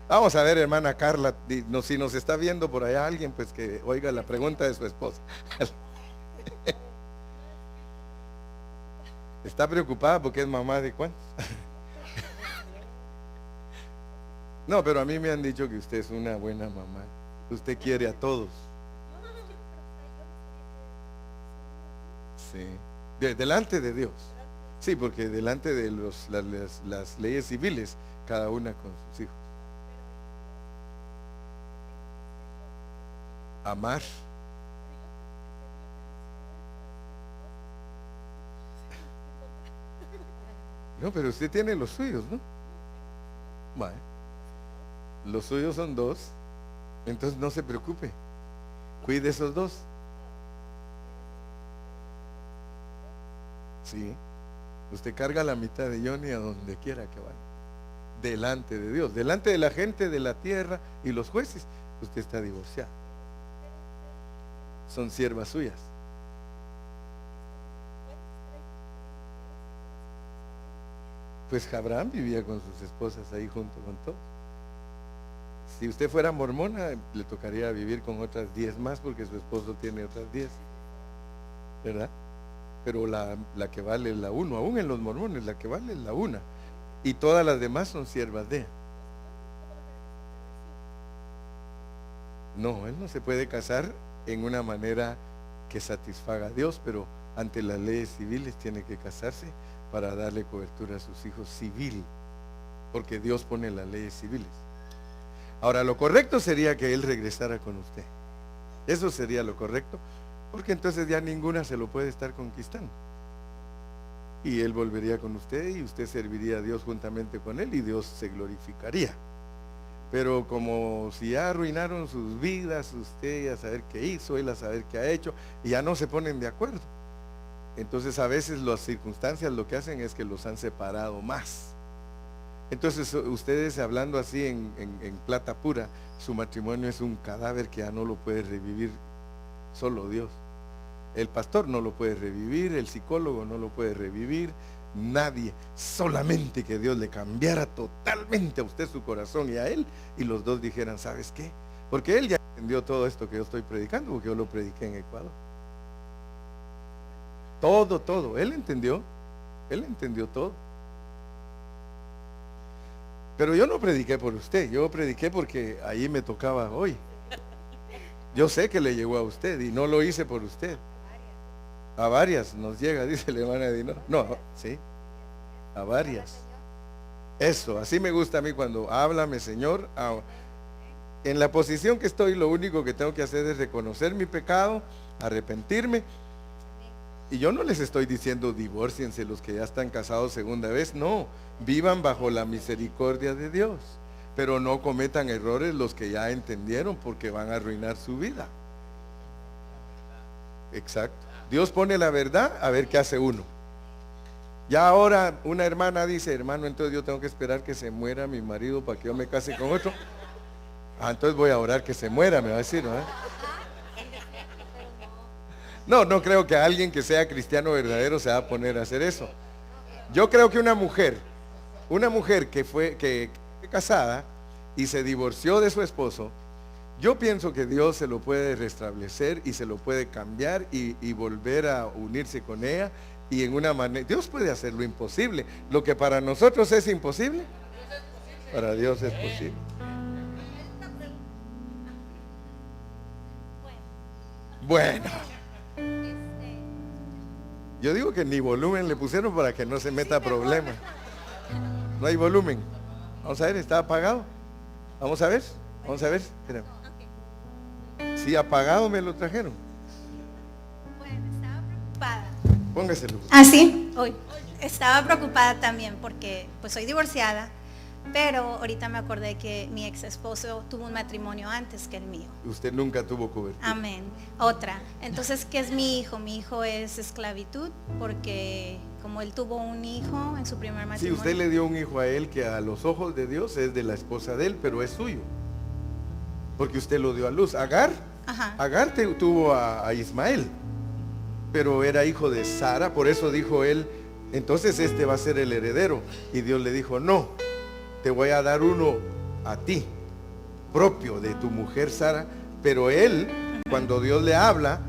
Vamos a ver, hermana Carla, si nos está viendo por allá alguien, pues que oiga la pregunta de su esposa. ¿Está preocupada porque es mamá de cuántos? No, pero a mí me han dicho que usted es una buena mamá. Usted quiere a todos. Sí. Delante de Dios. Sí, porque delante de las leyes civiles, cada una con sus hijos. Amar. No, pero usted tiene los suyos, ¿no? Vale. Los suyos son dos. Entonces no se preocupe. Cuide esos dos. Sí. Usted carga la mitad de Johnny a donde quiera que vaya. Delante de Dios, delante de la gente de la tierra y los jueces. Usted está divorciado. Son siervas suyas. Pues Abraham vivía con sus esposas ahí junto con todos. Si usted fuera mormona, le tocaría vivir con otras 10 más porque su esposo tiene otras 10, ¿verdad? Pero la que vale es la uno, aún en los mormones la que vale es la una, y todas las demás son siervas de él. No, él no se puede casar en una manera que satisfaga a Dios, pero ante las leyes civiles tiene que casarse para darle cobertura a sus hijos civil, porque Dios pone las leyes civiles. Ahora, lo correcto sería que él regresara con usted. Eso sería lo correcto, porque entonces ya ninguna se lo puede estar conquistando. Y él volvería con usted y usted serviría a Dios juntamente con él y Dios se glorificaría. Pero como si ya arruinaron sus vidas, usted a saber qué hizo, él a saber qué ha hecho, y ya no se ponen de acuerdo. Entonces a veces las circunstancias lo que hacen es que los han separado más. Entonces ustedes hablando así en plata pura, su matrimonio es un cadáver que ya no lo puede revivir solo Dios. El pastor no lo puede revivir, el psicólogo no lo puede revivir, nadie. Solamente que Dios le cambiara totalmente a usted su corazón y a él, y los dos dijeran, ¿sabes qué? Porque él ya entendió todo esto que yo estoy predicando, porque yo lo prediqué en Ecuador. Todo, él entendió todo. Pero yo no prediqué por usted, yo prediqué porque ahí me tocaba hoy. Yo sé que le llegó a usted y no lo hice por usted. A varias nos llega, dice la hermana Dino. No, sí, a varias. Eso, así me gusta a mí cuando háblame, Señor. En la posición que estoy, lo único que tengo que hacer es reconocer mi pecado, arrepentirme. Y yo no les estoy diciendo divórciense los que ya están casados segunda vez, no, vivan bajo la misericordia de Dios, pero no cometan errores los que ya entendieron porque van a arruinar su vida. Exacto. Dios pone la verdad a ver qué hace uno. Ya ahora una hermana dice, hermano, entonces yo tengo que esperar que se muera mi marido para que yo me case con otro. Entonces voy a orar que se muera, me va a decir, ¿no? No creo que alguien que sea cristiano verdadero se va a poner a hacer eso. Yo creo que una mujer que fue casada y se divorció de su esposo, yo pienso que Dios se lo puede restablecer y se lo puede cambiar y volver a unirse con ella, y en una manera, Dios puede hacer lo imposible. Lo que para nosotros es imposible, para Dios es posible. Bueno. Yo digo que ni volumen le pusieron para que no se meta problema. No hay volumen. Vamos a ver, ¿está apagado? Vamos a ver. Espera. Sí, apagado me lo trajeron. Bueno, estaba preocupada. Póngaselo. Ah, sí. Hoy estaba preocupada también porque pues soy divorciada, pero ahorita me acordé que mi ex esposo tuvo un matrimonio antes que el mío. Usted nunca tuvo cobertura. Amén. Otra. Entonces, ¿qué es mi hijo? Mi hijo es esclavitud porque como él tuvo un hijo en su primer Sí, matrimonio. usted le dio un hijo a él que a los ojos de Dios es de la esposa de él, pero es suyo. Porque usted lo dio a luz. Agar tuvo a Ismael, pero era hijo de Sara, por eso dijo él, entonces este va a ser el heredero. Y Dios le dijo, no, te voy a dar uno a ti, propio de tu mujer Sara. Pero él, cuando Dios le habla,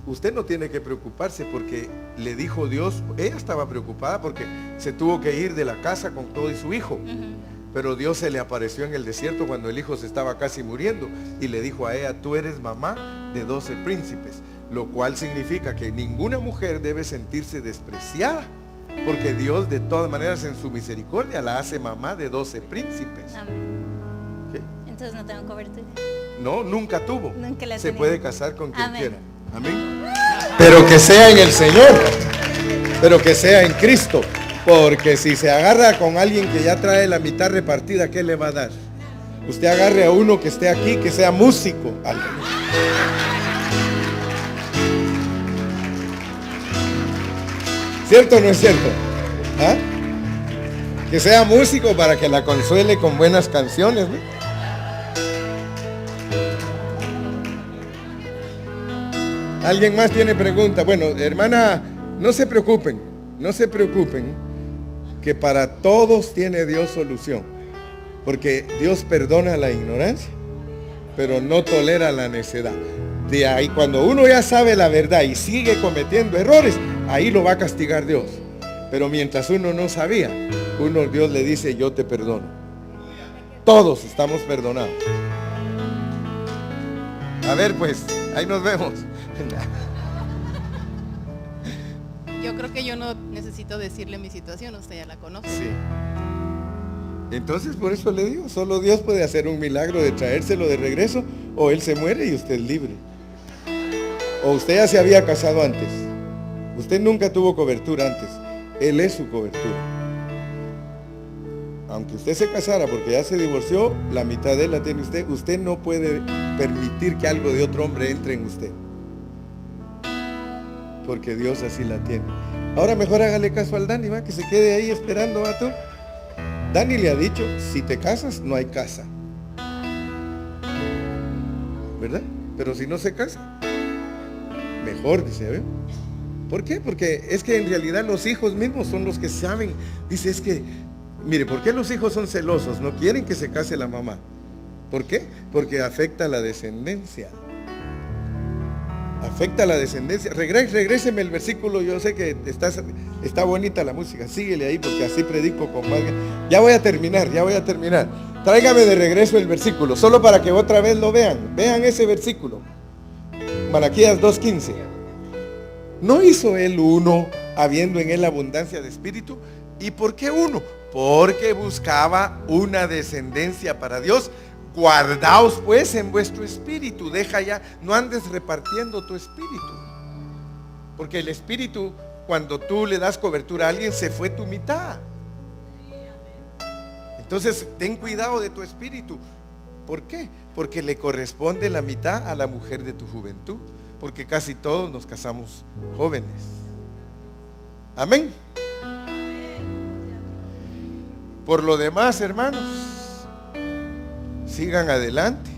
usted no tiene que preocuparse porque le dijo Dios, ella estaba preocupada porque se tuvo que ir de la casa con todo y su hijo. Pero Dios se le apareció en el desierto cuando el hijo se estaba casi muriendo y le dijo a ella, tú eres mamá de 12 príncipes, lo cual significa que ninguna mujer debe sentirse despreciada, porque Dios de todas maneras en su misericordia la hace mamá de 12 príncipes. ¿Okay? Entonces no tengo cobertura. No, nunca tuvo. Nunca la se tenía. puede casar con quien Amén. quiera. Amén. Pero que sea en el Señor, pero que sea en Cristo. Porque si se agarra con alguien que ya trae la mitad repartida, ¿qué le va a dar? Usted agarre a uno que esté aquí, que sea músico. ¿Cierto o no es cierto? ¿Ah? Que sea músico para que la consuele con buenas canciones, ¿no? ¿Alguien más tiene pregunta? Bueno, hermana, no se preocupen, que para todos tiene Dios solución, porque Dios perdona la ignorancia, pero no tolera la necedad. De ahí, cuando uno ya sabe la verdad y sigue cometiendo errores, ahí lo va a castigar Dios. Pero mientras uno no sabía, Dios le dice, yo te perdono. Todos estamos perdonados. A ver, pues, ahí nos vemos. Yo creo que yo no necesito decirle mi situación, usted ya la conoce. Sí. Entonces por eso le digo, solo Dios puede hacer un milagro de traérselo de regreso, o él se muere y usted es libre. O usted ya se había casado antes. Usted nunca tuvo cobertura antes. Él es su cobertura. Aunque usted se casara porque ya se divorció, la mitad de él la tiene usted. Usted no puede permitir que algo de otro hombre entre en usted, porque Dios así la tiene. Ahora mejor hágale caso al Dani, va, que se quede ahí esperando, va tú. Dani le ha dicho, si te casas no hay casa, ¿verdad? Pero si no se casa, mejor, dice, ¿ve? ¿Por qué? Porque es que en realidad los hijos mismos son los que saben. Dice, es que, mire, ¿por qué los hijos son celosos? No quieren que se case la mamá. ¿Por qué? Porque afecta la descendencia. Afecta la descendencia. Regréseme el versículo. Yo sé que está bonita la música. Síguele ahí porque así predico con más. Ya voy a terminar. Tráigame de regreso el versículo, solo para que otra vez lo vean. Vean ese versículo. Malaquías 2:15. ¿No hizo él uno, habiendo en él abundancia de espíritu? ¿Y por qué uno? Porque buscaba una descendencia para Dios. Guardaos pues en vuestro espíritu. Deja ya, no andes repartiendo tu espíritu. Porque el espíritu, cuando tú le das cobertura a alguien, se fue tu mitad. Entonces, ten cuidado de tu espíritu. ¿Por qué? Porque le corresponde la mitad a la mujer de tu juventud. Porque casi todos nos casamos jóvenes. Amén. Por lo demás, hermanos, sigan adelante,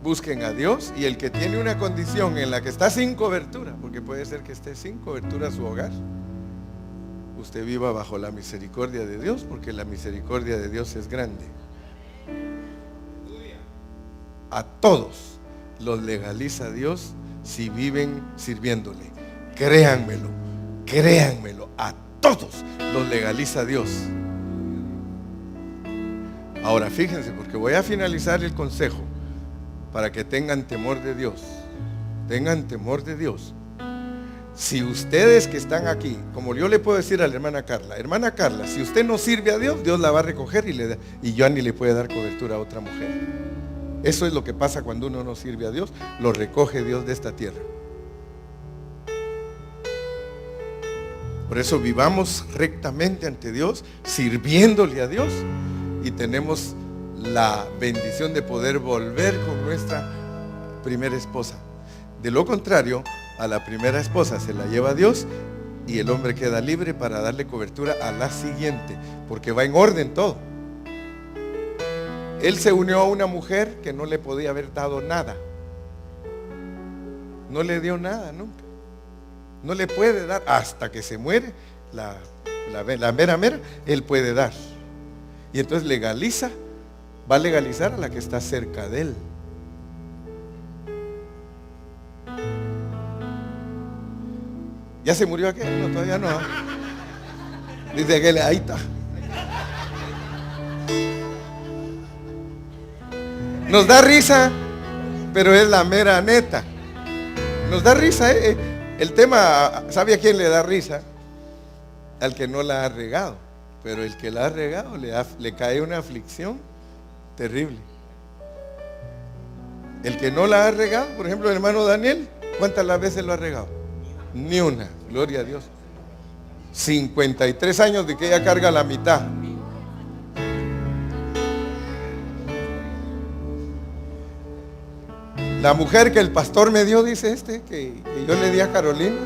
busquen a Dios, y el que tiene una condición en la que está sin cobertura, porque puede ser que esté sin cobertura su hogar, usted viva bajo la misericordia de Dios, porque la misericordia de Dios es grande. A todos los legaliza Dios si viven sirviéndole. Créanmelo, a todos los legaliza Dios. Ahora fíjense, porque voy a finalizar el consejo para que tengan temor de Dios. Tengan temor de Dios. Si ustedes que están aquí, como yo le puedo decir a la hermana Carla, si usted no sirve a Dios, Dios la va a recoger y ya ni le puede dar cobertura a otra mujer. Eso es lo que pasa cuando uno no sirve a Dios, lo recoge Dios de esta tierra. Por eso vivamos rectamente ante Dios, sirviéndole a Dios, y tenemos la bendición de poder volver con nuestra primera esposa. De lo contrario, a la primera esposa se la lleva Dios y el hombre queda libre para darle cobertura a la siguiente, porque va en orden todo. Él se unió a una mujer que no le podía haber dado nada. No le dio nada nunca. No le puede dar hasta que se muere la mera, él puede dar. Y entonces legaliza, va a legalizar a la que está cerca de él. ¿Ya se murió aquel? No, todavía no. Dice aquel, ahí está. Nos da risa, pero es la mera neta. Nos da risa, El tema, ¿sabe a quién le da risa? Al que no la ha regado. Pero el que la ha regado le cae una aflicción terrible. El que no la ha regado, por ejemplo, el hermano Daniel, ¿cuántas las veces lo ha regado? Ni una, gloria a Dios. 53 años de que ella carga la mitad. La mujer que el pastor me dio, dice que yo le di a Carolina,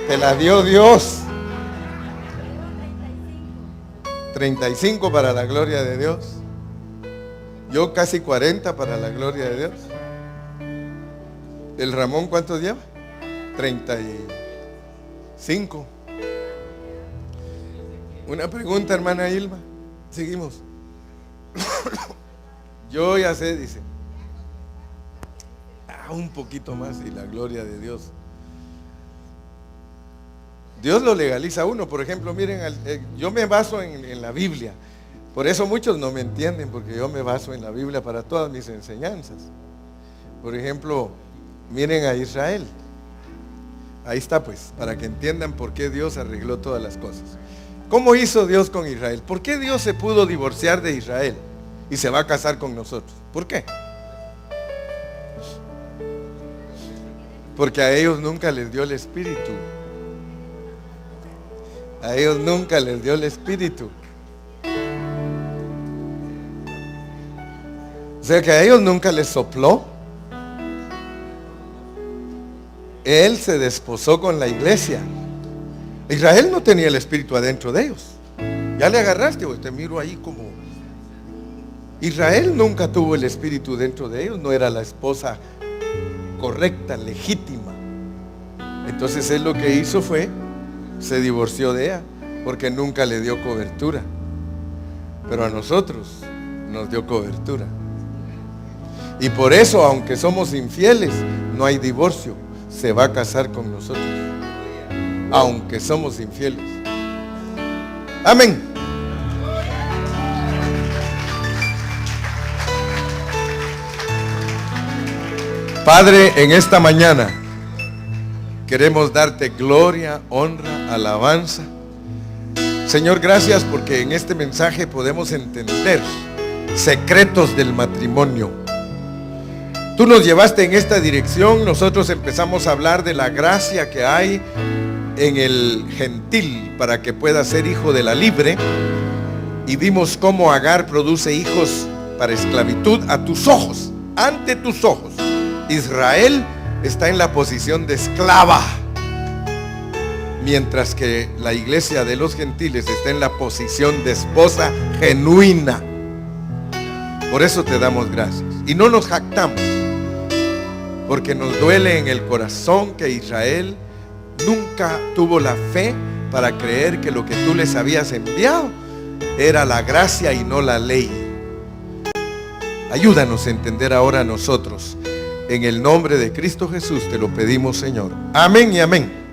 te la dio Dios. 35 para la gloria de Dios. Yo casi 40 para la gloria de Dios. ¿El Ramón cuántos lleva? 35. Una pregunta, hermana Ilma. Seguimos. Yo ya sé, dice. Un poquito más y la gloria de Dios. Dios lo legaliza a uno. Por ejemplo, miren, yo me baso en la Biblia. Por eso muchos no me entienden, porque yo me baso en la Biblia para todas mis enseñanzas. Por ejemplo, miren a Israel. Ahí está pues, para que entiendan por qué Dios arregló todas las cosas. ¿Cómo hizo Dios con Israel? ¿Por qué Dios se pudo divorciar de Israel y se va a casar con nosotros? ¿Por qué? Porque a ellos nunca les dio el Espíritu. A ellos nunca les dio el Espíritu. O sea que a ellos nunca les sopló. Él se desposó con la iglesia. Israel no tenía el Espíritu adentro de ellos. Ya le agarraste, te miro ahí como... Israel nunca tuvo el Espíritu dentro de ellos. No era la esposa correcta, legítima. Entonces él lo que hizo fue, se divorció de ella, porque nunca le dio cobertura. Pero a nosotros nos dio cobertura. Y por eso, aunque somos infieles, no hay divorcio. Se va a casar con nosotros, aunque somos infieles. Amén. Padre, en esta mañana queremos darte gloria, honra, alabanza. Señor, gracias porque en este mensaje podemos entender secretos del matrimonio. Tú nos llevaste en esta dirección, nosotros empezamos a hablar de la gracia que hay en el gentil para que pueda ser hijo de la libre, y vimos cómo Agar produce hijos para esclavitud a tus ojos, ante tus ojos. Israel está en la posición de esclava, mientras que la iglesia de los gentiles está en la posición de esposa genuina. Por eso te damos gracias. Y no nos jactamos, porque nos duele en el corazón que Israel nunca tuvo la fe para creer que lo que tú les habías enviado era la gracia y no la ley. Ayúdanos a entender ahora nosotros. En el nombre de Cristo Jesús te lo pedimos, Señor. Amén y amén.